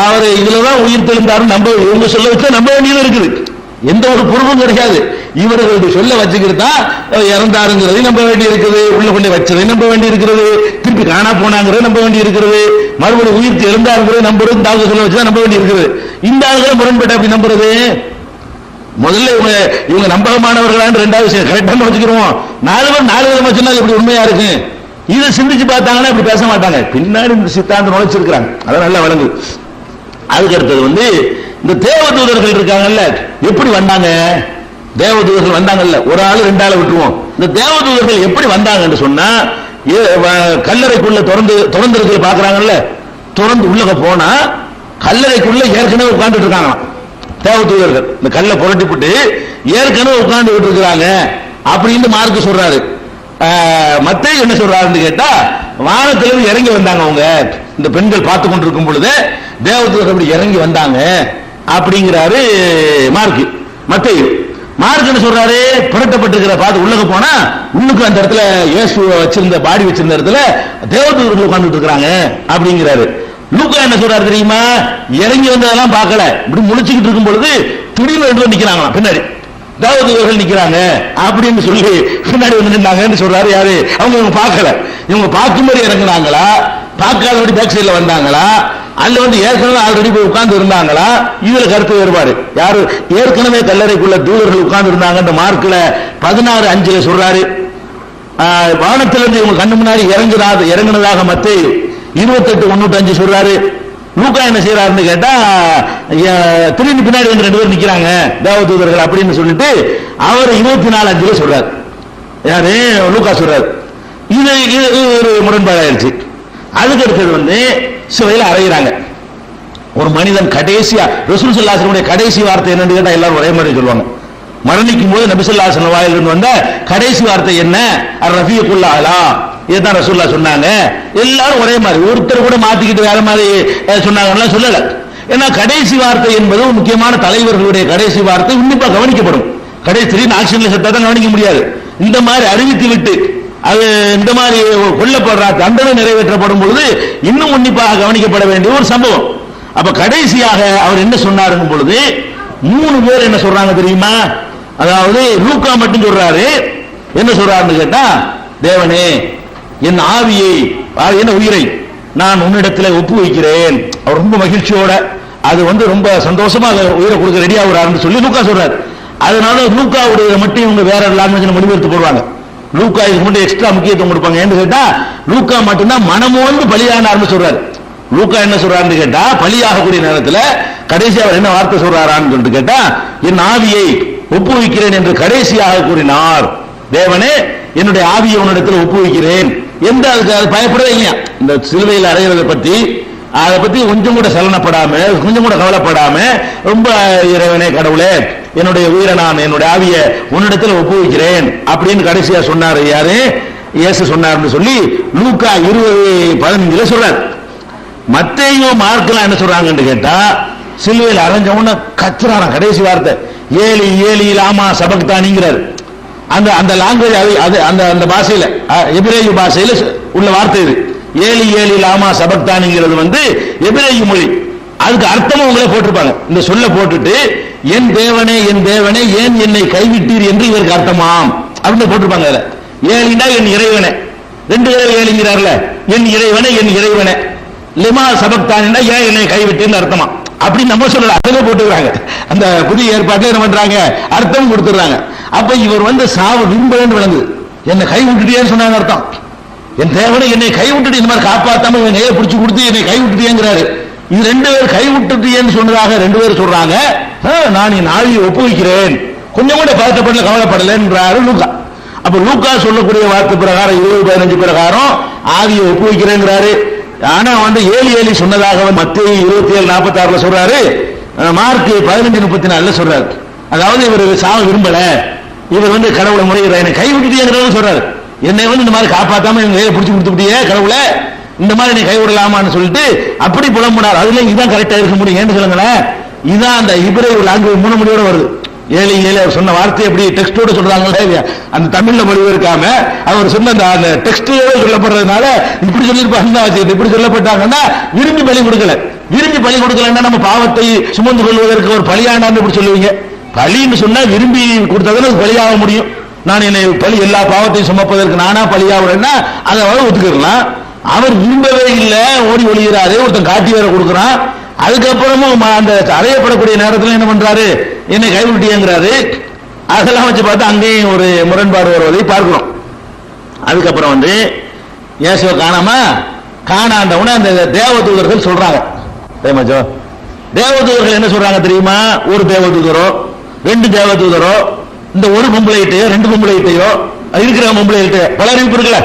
அவர் இதுலதான் உயிர் தெளிந்தாரு நம்ப இவங்க சொல்ல வச்சா நம்ப வேண்டியது இருக்குது. எந்த ஒரு பொருளும் கிடையாது. இவர்களுடைய சொல்ல வச்சுக்கிட்டு இறந்தாருங்கிறது நம்ப வேண்டி இருக்குது, உள்ள கொண்டு வச்சதை நம்ப வேண்டி இருக்கிறது, திருப்பி காணா போனாங்கிறது நம்ப வேண்டி இருக்கிறது, மறுபடியும் உயிர்த்து எழுந்தாருங்கிறது நம்புறது, தாங்க சொல்ல வச்சுதான் நம்ப வேண்டி இருக்குது. இந்த ஆளுகளை முரண்பட்டு அப்படி நம்புறது. முதல்ல இவங்க நம்பகமானவர்களான்னு ரெண்டாவது விஷயம் கரெக்டான வச்சுக்கிறோம். 4 பேர் 4 விதமா சொன்னா இப்படி உண்மையா இருக்கு. இதை சிந்திச்சு பார்த்தாங்கன்னா இப்படி பேச மாட்டாங்க. பின்னாடி இந்த சித்தாந்தம் நுழைச்சிருக்கிறாங்க, அதான் நல்லா வழங்கு. அதுக்கு அடுத்தது இந்த தேவதூதர்கள் இருக்காங்கல்ல, எப்படி வந்தாங்க? தேவதூதர்கள் வந்தாங்கல்ல, ஒரு ஆளு 2 ஆளை விட்டுருவோம். இந்த தேவதூதர்கள் எப்படி வந்தாங்கன்னு சொன்னா, கல்லறைக்குள்ள திறந்து இருக்கிற பாக்குறாங்கல்ல, திறந்து உள்ளக போனா கல்லறைக்குள்ள ஏற்கனவே உட்கார்ந்துட்டு இருக்காங்க தேவதூதர்கள். இந்த கல்லை புரட்டி போட்டு ஏற்கனவே உட்கார்ந்து விட்டு இருக்கிறாங்க அப்படின்னு மார்க்கு சொல்றாரு. மத்தேயு என்ன சொல்றாருன்னு கேட்டா, வானத்திலிருந்து இறங்கி வந்தாங்க அவங்க, இந்த பெண்கள் பார்த்து கொண்டிருக்கும் பொழுது தேவதூதர்கள் அப்படி இறங்கி வந்தாங்க அப்படிங்கிறாரு மார்க்கு. மத்தேயு மார்க் என்ன சொல்றாரு, புரட்டப்பட்டிருக்கிற பார்த்து உள்ளக போனா உள்ளுக்கு அந்த இடத்துல இயேசு வச்சிருந்த பாடி வச்சிருந்த இடத்துல தேவதூதர்கள் உட்கார்ந்துட்டு இருக்காங்க அப்படிங்கிறாரு. லூக்கா என்ன சொல்றாரு தெரியுமா, இறங்கி வந்ததெல்லாம் பார்க்கல, இப்படி முழிச்சுக்கிட்டு இருக்கும் பொழுது திடீர்னு நிக்கிறாங்க, பின்னாடி தேவதூதர்கள் நிக்கிறாங்க அப்படின்னு சொல்லி பின்னாடி வந்து நின்னாங்கன்னு சொல்றாரு. யாரு அவங்க? இவங்க பார்க்கல, இவங்க பார்க்கும்போது இறங்குனாங்களா, பார்க்காதபடி பேக் சைட்ல வந்தாங்களா, அல்ல ஏற்கனவே ஆல்ரெடி போய் உட்கார்ந்து இருந்தாங்களா? இதுல கருத்து வேறுபாடு. யாரு ஏற்கனவே கல்லறைக்குள்ள தூதர்கள் உட்கார்ந்து இருந்தாங்க மார்க்ல 16:5 சொல்றாரு. வானத்திலிருந்து இவங்க கண்ணு முன்னாடி இறங்குனதாக மத்தேயு 28:105 சொல்றாரு. லூக்கா என்ன செய்யறாருன்னு கேட்டா, திரும்பி பின்னாடி வந்து 2 பேர் நிக்கிறாங்க தேவதூதர்கள் அப்படின்னு சொல்லிட்டு அவர் 24:5 சொல்றாரு. யாரு? லூக்கா சொல்றாரு. இது ஒரு முரண்பாடாயிருச்சு. அதுக்கு அடுத்தது சிலையில அறையிறாங்க. ஒரு மனிதன் கடைசியா ரசூல் ஸல்லல்லாஹு அலைஹி வஸல்லம் கடைசி வார்த்தை என்னன்னு கேட்டா எல்லாரும் ஒரே மாதிரி சொல்லுவாங்க. மரணிக்கும் போது நபி ஸல்லல்லாஹு அலைஹி வஸல்லம் வாயிலிருந்து வந்த கடைசி வார்த்தை என்ன? அர்-ரஃபீகுல் அலா. இதுதான் ரசூலுல்லாஹ் சொன்னாங்க. எல்லாரும் ஒரே மாதிரி, ஒருத்தர் கூட மாத்திக்கிட்டு வேற மாதிரி சொன்னாங்கன்னா சொல்லல. ஏன்னா கடைசி வார்த்தை என்பது முக்கியமான தலைவர்களுடைய கடைசி வார்த்தை உன்னிப்பா கவனிக்கப்படும். கடைசி ஆக்ஷன்ல செத்தா தான் கவனிக்க முடியாது. இந்த மாதிரி அறிவித்து விட்டு அது இந்த மாதிரி கொல்லப்படுற தண்டனை நிறைவேற்றப்படும் பொழுது இன்னும் உன்னிப்பாக கவனிக்கப்பட வேண்டிய ஒரு சம்பவம். அப்ப கடைசியாக அவர் என்ன சொன்னாருங்க பொழுது 3 பேர் என்ன சொல்றாங்க தெரியுமா? அதாவது லூக்கா மட்டும் சொல்றாரு. என்ன சொல்றாருன்னு கேட்டா, தேவனே என் ஆவியை, என்ன உயிரை நான் உன்னிடத்தில் ஒப்பு வைக்கிறேன். அவர் ரொம்ப மகிழ்ச்சியோட அது ரொம்ப சந்தோஷமா உயிரை கொடுக்க ரெடி ஆகுறாருன்னு சொல்லி லூக்கா சொல்றாரு. அதனால லூக்காவுடைய மட்டும் இவங்க வேற லாங்குவேஜ்ல மொழிபெயர்த்து போடுவாங்க. லூக்கா இதுக்கு மட்டும் எக்ஸ்ட்ரா முக்கியத்துவம் கொடுப்பாங்க. ஏன்னு கேட்டா லூக்கா மட்டும்தான் மனமோந்து பலியானார்னு சொல்றாரு. லூக்கா என்ன சொல்றாருன்னு கேட்டா, பலியாகக்கூடிய நேரத்தில் கடைசி அவர் என்ன வார்த்தை சொல்றாரான்னு சொல்லிட்டு கேட்டா, என் ஆவியை ஒப்புவிக்கிறேன் என்று கடைசியாக கூறினார். தேவனே என்னுடைய ஆவியை உன்னிடத்தில் ஒப்புவிக்கிறேன் எந்த அதுக்கு பயப்படவே இல்லையா. இந்த சிலுவையில் அறையிறதை பத்தி அதை பத்தி கொஞ்சம் கூட சலனப்படாம, கொஞ்சம் கூட கவலைப்படாம, ரொம்ப இறைவனே கடவுளே என்னுடைய உயிரை நான் என்னுடைய ஆவியை உன்னிடத்தில் ஒப்புவிக்கிறேன் அப்படின்னு கடைசியா சொன்னாரு. யாரு? இயேசு சொன்னார்னு சொல்லி லூக்கா 20:15 சொல்றாரு. மத்தேயு மார்க்லாம் என்ன சொல்றாங்கன்னு கேட்டா, சிலுவையில் அரைஞ்சவன கத்துறாராம் கடைசி வார்த்தை, ஏலி ஏலி லாமா சபக்தானிங்கிறார். அந்த லாங்குவேஜ் அது அந்த பாஷையில, எபிரேயு பாஷையில உள்ள வார்த்தை இது. ஏலி ஏலி லாமா சபக்தானிங்கிறது எபிரேயு மொழி. அதுக்கு அர்த்தமும் உங்களே போட்டிருப்பாங்க. இந்த சொல்ல போட்டுட்டு என் தேவனே ஏன் என்னை கைவிட்டீர் என்று இவருக்கு அர்த்தமாம் அப்படின்னு போட்டிருப்பாங்க. அதுல ஏலினா என் இறைவனே, 2 பேர் ஏலிங்கிறார்ல, என் இறைவனே லிமா சபக்தானினா ஏன் என்னை கைவிட்டீர்னு அர்த்தமா அப்படின்னு நம்ம சொல்லல, அதுவே போட்டுக்கிறாங்க. அந்த புதிய ஏற்பாட்டில் என்ன பண்றாங்க, அர்த்தம் கொடுத்துறாங்க. அப்ப இவர் சாவு விரும்பலன்னு விளங்குது. என்னை கை விட்டுட்டேன்னு சொன்னாங்க அர்த்தம். என் தேவனை என்னை கை விட்டுட்டு இந்த மாதிரி காப்பாத்தாம இவன் கையை பிடிச்சு கொடுத்து என்னை கை விட்டுட்டேங்கிறாரு. இது 2 பேர் கை விட்டுட்டேன்னு சொன்னதாக 2 பேர் சொல்றாங்க. நான் என் ஆவியை ஒப்புவிக்கிறேன், கொஞ்சம் கூட பதட்டப்படல கவலைப்படலன்றாரு லூக்கா. அப்ப லூக்கா சொல்லக்கூடிய வார்த்தை பிரகாரம் 20:15 பிரகாரம் ஆவியை ஒப்புவிக்கிறேங்கிறாரு. ஆனா ஏலி சொன்னதாக மத்தேயு 27:46 சொல்றாரு. மார்க் 15:34 சொல்றாரு. அதாவது இவர் சாவ விரும்பல, இவர் கடவுளை முறையிற என்னை கை விட்டுட்டேங்கிறத சொல்றாரு. என்னை இந்த மாதிரி காப்பாத்தாம இவங்க கையை பிடிச்சு கொடுத்துட்டியே கடவுளை, இந்த மாதிரி நீ கைவிடலாமான்னு சொல்லிட்டு அப்படி புலம்புனார். அதுல இதுதான் கரெக்டா இருக்க முடியும். ஏன்னு சொல்லுங்களேன், இதுதான் அந்த இப்ரேயு லாங்குவேஜ் 3 மொழியோட வருது. ஏழை ஏழை அவர் சொன்ன வார்த்தை எப்படி டெக்ஸ்டோட சொல்றாங்களே அந்த தமிழ்ல மொழிபெயர்க்காம அவர் சொன்ன அந்த டெக்ஸ்டோட சொல்லப்படுறதுனால இப்படி சொல்லியிருப்பாங்க. இப்படி சொல்லப்பட்டாங்கன்னா விரும்பி பலி கொடுக்கல. விரும்பி பலி கொடுக்கலன்னா நம்ம பாவத்தை சுமந்து கொள்வதற்கு ஒரு பலியானான்னு இப்படி சொல்லுவீங்க. பலின்னு சொன்னா விரும்பி கொடுத்ததுன்னு பலியாக முடியும். நான் என்னை பலி எல்லா பாவத்தையும் சுமப்பதற்கு நானா பலியாகிறேன்னா அதை அவரை ஒத்துக்கலாம். அவர் விரும்பவே இல்லை, ஓடி ஒழிகிறாரு, ஒருத்தன் காட்டி வேற கொடுக்குறான். அதுக்கப்புறமும் அந்த அறையப்படக்கூடிய நேரத்தில் என்ன பண்றாரு, என்னை கைவிட்டியங்கிறாரு. அதெல்லாம் வச்சு பார்த்தா அங்கேயும் ஒரு முரண்பாடு வருவதை பார்க்கிறோம். அதுக்கப்புறம் வந்து இயேசுவை காணாண்டவன அந்த தேவதூதர்கள் சொல்றாங்க. தேவதூதர்கள் என்ன சொல்றாங்க தெரியுமா? ஒரு தேவதூதரோ ரெண்டு தேவதூதரோ இந்த ஒரு பொம்பளைகிட்டையோ ரெண்டு பொம்பளைகிட்டையோ இருக்கிற பொம்பளைகிட்ட பல அறிவிப்பு இருக்குல்ல,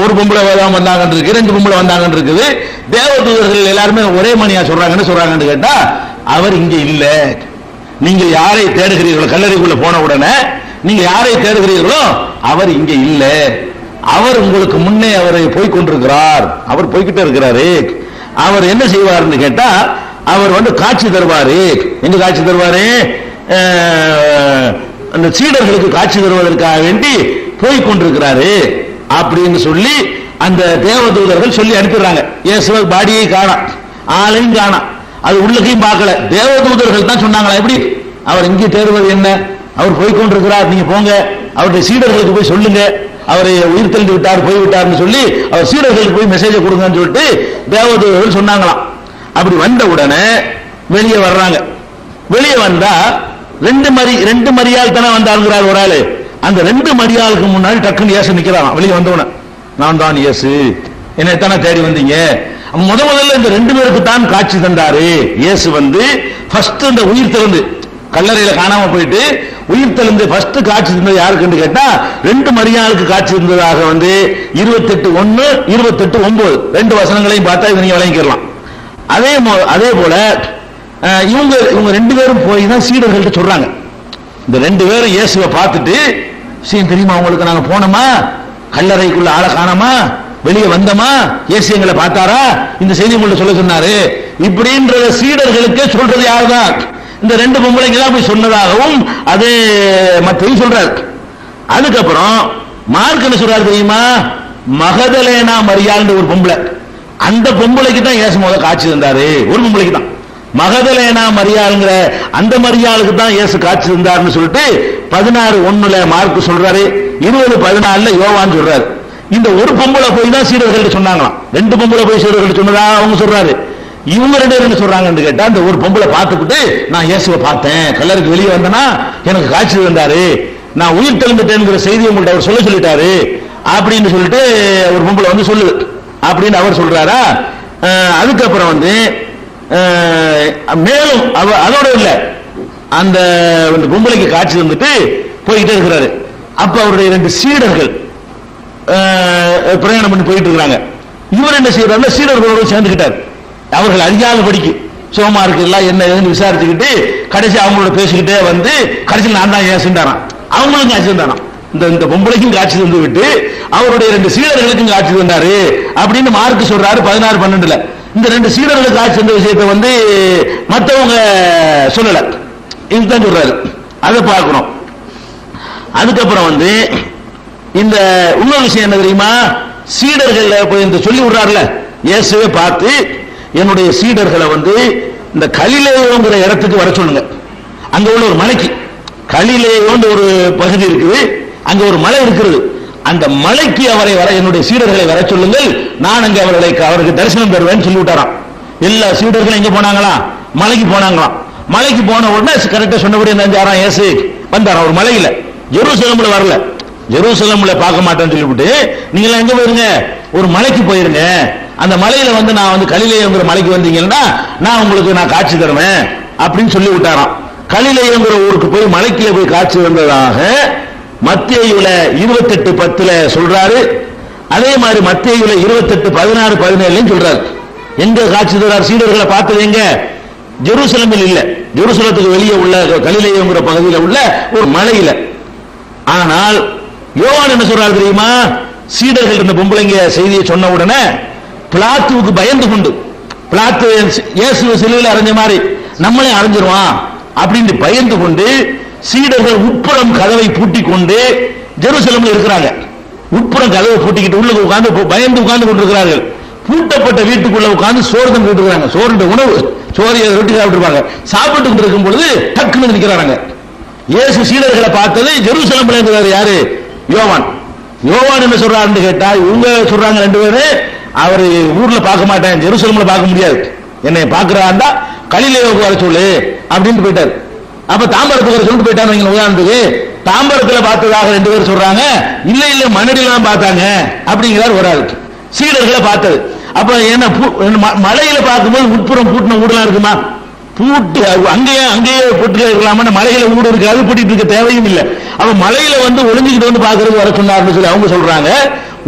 ஒரு பொம்பளை வந்தாங்க இருக்கு, ரெண்டு பொம்பளை வந்தாங்க இருக்குது. தேவதூதர்கள் எல்லாருமே ஒரே மணியா சொல்றாங்கன்னு கேட்டா அவர் இங்க இல்ல. நீங்கள் யாரை தேடுகிறீர்களோ, கல்லறைக்குள்ள போன உடனே நீங்க யாரை தேடுகிறீர்களோ அவர் இங்க இல்ல. அவர் உங்களுக்கு முன்னே அவரை போய்கொண்டிருக்கிறார். அவர் போய்கிட்டே இருக்கிறாரு. அவர் என்ன செய்வார்னு கேட்டா அவர் வந்து காட்சி தருவாரு. எங்க காட்சி தருவாரு? அந்த சீடர்களுக்கு காட்சி தருவதற்காக வேண்டி போய்கொண்டிருக்கிறாரு அப்படின்னு சொல்லி அந்த தேவதூதர்கள் சொல்லி அனுப்பிடுறாங்க. இயேசுவை பாடியை காணோம், ஆளையும் காணோம், அது உள்ளக்கையும் பார்க்கல. தேவதூதர்கள் தான் சொன்னாங்களா எப்படி அவர் இங்கே தேடுவது என்ன, அவர் போய்கொண்டிருக்கிறார், நீங்க போங்க அவருடைய சீடர்களுக்கு போய் சொல்லுங்க அவரை உயிர் தெளிந்து விட்டார் போய்விட்டார்னு சொல்லி அவர் சீடர்களுக்கு போய் மெசேஜ் கொடுங்கன்னு சொல்லிட்டு தேவதூதர்கள் சொன்னாங்களாம். அப்படி வந்த உடனே வெளியே வர்றாங்க. வெளியே வந்தா ரெண்டு மரியாள் தானே வந்தாருங்கிறார் ஒரு ஆளு. அந்த ரெண்டு மரியாளுக்கு முன்னாடி டக்குன்னு இயேசு நிக்கிறாராம். வெளியே வந்தவன, நான் தான் இயேசு, என்னை தானே தேடி வந்தீங்க. முதல்ல இந்த ரெண்டு பேருக்கு தான் காட்சி தந்தாரு. இயேசு வந்து ஃபர்ஸ்ட் இந்த உயிர் தெளிந்து கல்லறையில காணாம போயிட்டு உயிர் தெளிந்து ஃபர்ஸ்ட் காட்சி தந்தது யாருக்குன்னு கேட்டா ரெண்டு மரியாளுக்கு காட்சி தந்ததாக வந்து 28:1 28:9 ரெண்டு வசனங்களையும் பார்த்தா இதை நீங்க வழங்கிக்கலாம். அதே போல இவங்க ரெண்டு பேரும் போய் தான் சீடர்கள்ட்ட சொல்றாங்க. இந்த ரெண்டு பேரும் இயேசுவை பார்த்துட்டு, தெரியுமா உங்களுக்கு நாங்க போனோமா, கல்லறைக்குள்ள ஆளை காணோமா, வெளியே வந்தோமா, இயேசு எங்களை பார்த்தாரா, இந்த செய்தி உங்கள்ட்ட சொல்ல சொன்னாரு இப்படின்ற சீடர்களுக்கே சொல்றது யாருதான்? இந்த ரெண்டு பொம்பளைங்க தான் போய் சொன்னதாகவும் அதே மத்தையும் சொல்றாரு. அதுக்கப்புறம் மார்க் என்ன சொல்றாரு தெரியுமா? மகதலேனா மரியாள்ன்ற ஒரு பொம்பளை, அந்த பொம்பளைக்கு தான் இயேசு முதல்ல காட்சி தந்தாரு. ஒரு பொம்பளைக்கு தான், மகதலேனா மரியாளுங்கிற அந்த மரியாளுக்கு தான் இயேசு காட்சி தந்தாருன்னு சொல்லிட்டு 16:1 மார்க் சொல்றாரு, 20:14 யோவான் சொல்றாரு. இந்த ஒரு பொம்பளை போய் தான் சீடர்கள் சொன்னாங்களாம். ரெண்டு பொம்பளை போய் சீடர்கள் சொன்னதா அவங்க சொல்றாரு. இவங்க ரெண்டு பேரும் என்ன சொல்றாங்கன்னு கேட்டா, அந்த ஒரு பொம்பளை பார்த்துக்கிட்டு நான் இயேசுவை பார்த்தேன், கல்லறைக்கு வெளியே வந்தனா எனக்கு காட்சி தந்தாரு, நான் உயிர் தெளிந்துட்டேங்கிற செய்தி உங்கள்ட்ட அவர் சொல்லிட்டாரு அப்படின்னு சொல்லிட்டு ஒரு பொம்பளை வந்து சொல்லுது அப்படின்னு அவர் சொல்றாரா. அதுக்கப்புறம் வந்து மேலும் அதோட இல்ல, அந்த பொம்பளைக்கு காட்சி வந்துட்டு போயிட்டே இருக்கிறாரு. அப்ப அவருடைய ரெண்டு சீடர்கள் பிரயாணம் பண்ணி போயிட்டு இருக்கிறாங்க. இவர் என்ன செய்யறாரு, சீடர்களோட சேர்ந்துக்கிட்டார். அவர்கள் அறியாத படிக்கு சோமா இருக்குல்ல என்ன ஏதுன்னு விசாரிச்சுக்கிட்டு கடைசி அவங்களோட பேசிக்கிட்டே வந்து கடைசியில் நான் தான் ஏசுண்டாராம். அவங்களுக்கும் காட்சி தந்தாராம். இந்த பொம்பளைக்கும் காட்சி தந்து விட்டு அவருடைய ரெண்டு சீடர்களுக்கும் காட்சி தந்தாரு அப்படின்னு மார்க் சொல்றாரு 16:12. இந்த ரெண்டு சீடர்களுக்கு காட்சி தந்த விஷயத்தை வந்து மற்றவங்க சொல்லல, இதுதான் சொல்றாரு. அதை பார்க்கணும். அதுக்கப்புறம் வந்து இந்த இன்னொரு விஷயம் என்ன தெரியுமா, சீடர்கள் போய் இந்த சொல்லி விடுறாருல, இயேசுவே பார்த்து என்னுடைய சீடர்களை வந்து இந்த கலிலேயோங்கிற இடத்துக்கு வர சொல்லுங்க. அங்க உள்ள ஒரு மலைக்கு, கலிலேயோன்னு ஒரு பகுதி இருக்குது, அங்க ஒரு மலை இருக்கிறது, அந்த மலைக்கு அவரை என்னுடைய சீடர்களை வர சொல்லுங்கள், நான் அங்கே அவருக்கு தரிசனம் பெறுவேன்னு சொல்லிவிட்டாராம். எல்லா சீடர்களும் எங்க போனாங்களா, மலைக்கு போனாங்களாம். மலைக்கு போன உடனே கரெக்டா சொன்னபடி என்ன இயேசு வந்தாராம். ஒரு மலையில, ஜெருசலம்ல வரல, ஜெருசலம்ல பார்க்க மாட்டேன்னு சொல்லிவிட்டு நீங்க எங்க போயிருங்க, ஒரு மலைக்கு போயிருங்க, அந்த மலையில வந்து நான் வந்து கலிலேயோங்கிற மலைக்கு வந்தீங்கன்னா நான் உங்களுக்கு காட்சி தருவேன் அப்படின்னு சொல்லி விட்டாராம். கலிலேயோங்கிற ஊருக்கு போய் மலைக்குல போய் காட்சி வந்ததாக மத்தேயுல 28:10 சொல்றாரு. அதே மாதிரி மத்தேயுல 28:16-17 சொல்றாரு. எங்க காட்சி தரார், சீடர்களை பார்த்தது எங்க, ஜெருசலமில் இல்ல, ஜெருசலத்துக்கு வெளியே உள்ள கலிலேயோங்கிற பகுதியில் உள்ள ஒரு மலையில. ஆனால் யோவான் என்ன சொல்றாரு தெரியுமா, சீடர்கள் இந்த பொம்பளைங்க செய்தியை சொன்ன உடனே பிளாத்துவுக்கு பயந்து கொண்டு, பிளாத்து இயேசு சிலுவையில் அரைஞ்ச மாதிரி நம்மளே அரைஞ்சிருவான் அப்படின்னு பயந்து கொண்டு சீடர்கள் உட்புறம் கதவை பூட்டி கொண்டு ஜெருசலம்ல இருக்கிறாங்க. உட்புறம் கதவை பூட்டிக்கிட்டு உள்ள உட்கார்ந்து பயந்து உட்கார்ந்து கொண்டிருக்கிறார்கள். பூட்டப்பட்ட வீட்டுக்குள்ள உட்கார்ந்து சோறு தந்து இருக்காங்க. சோறு உணவு, சோறு ரொட்டி சாப்பிட்டுருப்பாங்க. சாப்பிட்டு இருக்கும் பொழுது டக்குன்னு நிற்கிறாங்க. இயேசு சீடர்களை பார்த்தது ஜெருசலம்ல இருக்கிறார். யாரு? யோவான். யோவான் என்ன சொல்றாருன்னு கேட்டா, இவங்க சொல்றாங்க ரெண்டு பேரு, அவர் ஊர்ல பார்க்க மாட்டேன், ஜெருசலம்ல பார்க்க முடியாது, என்னை பார்க்கிறாண்டா கலிலேயாவுக்கு வர சொல்லு அப்படின்னு போயிட்டார். அப்ப தாம்பரத்துக்கு வர சொல்லிட்டு போயிட்டாங்க. உதாரணத்துக்கு தாம்பரத்துல பார்த்ததாக ரெண்டு பேரும் சொல்றாங்க, இல்ல இல்ல மண்ணடியில தான் பார்த்தாங்க அப்படிங்கிறார் ஒரு ஆள். சீடர்களை பார்த்தது. அப்ப என்ன மலையில பார்க்கும்போது உட்புறம் பூட்டின ஊடலாம் இருக்குமா? பூட்டு அங்கேயே பூட்டு இருக்கலாமா? மலையில ஊடு இருக்கு, அது பூட்டிட்டு இருக்க தேவையும் இல்லை. அப்ப மலையில வந்து ஒளிஞ்சுக்கிட்டு வந்து பாக்குறது வர சொன்னார்னு சொல்லி அவங்க சொல்றாங்க.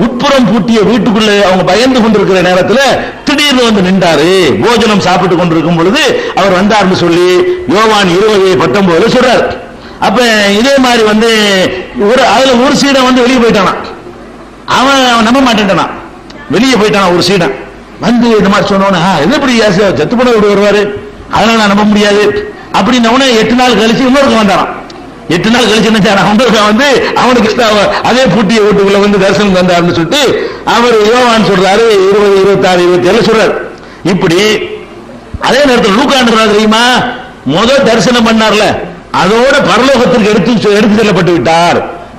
உட்புறம் பூட்டிய வீட்டுக்குள்ள அவங்க பயந்து கொண்டிருக்கிற நேரத்தில் திடீர்னு வந்து நின்றாரு. போஜனம் சாப்பிட்டு கொண்டிருக்கும் பொழுது அவர் வந்தார்னு சொல்லி யோவான் 20:19 சொல்றாரு. அப்ப இதே மாதிரி வந்து அதுல ஒரு சீடன் வந்து வெளியே போயிட்டானா, அவன் நம்ப மாட்டேன்டானா, வெளியே போயிட்டானா. ஒரு சீடன் வந்து இந்த மாதிரி சொன்னோன்னா, என்ன இப்படி செத்து போன வருவாரு, அதனால நான் நம்ப முடியாது அப்படின்னவன 8 நாள் கழிச்சு இன்னொருக்க வந்தாராம். 8 நாள் கழிச்சு என்ன வந்து அவனுக்கு அதே பூட்டிய வீட்டுக்குள்ள வந்து தரிசனம் தந்தார்னு சொல்லிட்டு அவர் யோவான் சொல்றாரு 20, 26, 27 சொல்றாரு. இப்படி அதே நேரத்தில் லூக்கா தெரியுமா, முதல் தரிசனம் பண்ணார்ல, அதோட பரலோகத்திற்கு எடுத்து செல்லப்பட்டு விட்டார்.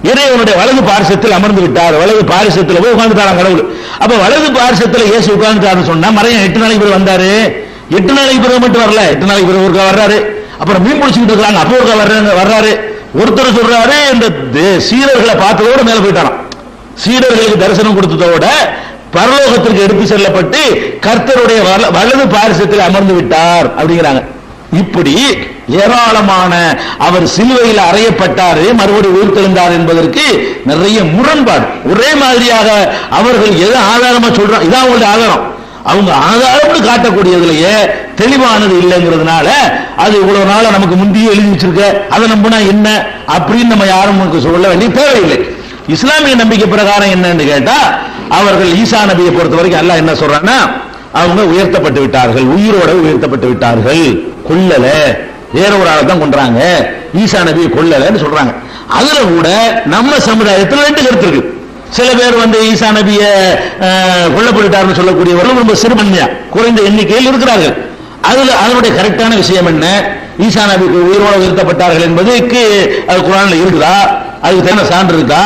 இறைவனுடைய வலது பாரிசத்தில் அமர்ந்து விட்டார். வலது பாரிசத்தில் போய் உட்கார்ந்துட்டாராம் கடவுள். அப்ப வலது பாரிசத்தில் இயேசு உட்கார்ந்துட்டாருன்னு சொன்னா மறையம் 8 நாளைக்கு பிறகு வந்தாரு. 8 நாளைக்கு பிறகு மட்டும் வரல, 8 நாளைக்கு பிறகு ஒருக்கா வர்றாரு. அப்புறம் மீன் பிடிச்சிட்டு இருக்காங்க, அப்போ ஒருக்கா வர்றாரு. ஒருத்தர் சொல்றாரு, இந்த சீடர்களை பார்த்ததோட மேல போயிட்டாராம். சீடர்களுக்கு தரிசனம் கொடுத்ததோட பரலோகத்திற்கு எடுத்து செல்லப்பட்டு கர்த்தருடைய வலது பாரிசத்தில் அமர்ந்து விட்டார் அப்படிங்கிறாங்க. இப்படி ஏராளமான அவர் சிலுவையில் அறையப்பட்டாரு, மறுபடியும் உயிர்த்தெழுந்தார் என்பதற்கு நிறைய முரண்பாடு. ஒரே மாதிரியாக அவர்கள் எதை ஆதாரமா சொல்றாங்க, இதான் அவங்களுடைய ஆதாரம். அவங்க ஆதாரம் காட்டக்கூடியதுலயே தெளிவானது இல்லைங்கிறதுனால அது இவ்வளவு நாள நமக்கு முந்தைய எழுதி வச்சிருக்க, அதை நம்பினா என்ன அப்படின்னு நம்ம யாரும் சொல்ல வேண்டிய தேவையில்லை. இஸ்லாமிய நம்பிக்கை பிரகாரம் என்னன்னு கேட்டா, அவர்கள் ஈசா நபியை பொறுத்த வரைக்கும் அல்லாஹ் என்ன சொல்றான்னா, அவங்க உயர்த்தப்பட்டு விட்டார்கள், உயிரோட உயர்த்தப்பட்டு விட்டார்கள், கொல்லல, வேற ஒரு ஆளை தான் கொன்றாங்க, ஈசா நபியை கொல்லலன்னு சொல்றாங்க. அதுல கூட நம்ம சமுதாயத்தில் ரெண்டு கருத்து இருக்கு. சில பேர் வந்து ஈசா நபியை கொல்லப்பட்டார்னு சொல்லக்கூடியவர்கள் ரொம்ப சிறுமன்மையா குறைந்த எண்ணிக்கையில் இருக்கிறார்கள். அதுல அதனுடைய கரெக்டான விஷயம் என்ன, ஈசா நபிக்கு உயிரோடு உயர்த்தப்பட்டார்கள் என்பதுக்கு அது குர்ஆன்ல இருக்குதா, அதுக்கு தேன சான்று இருக்கா?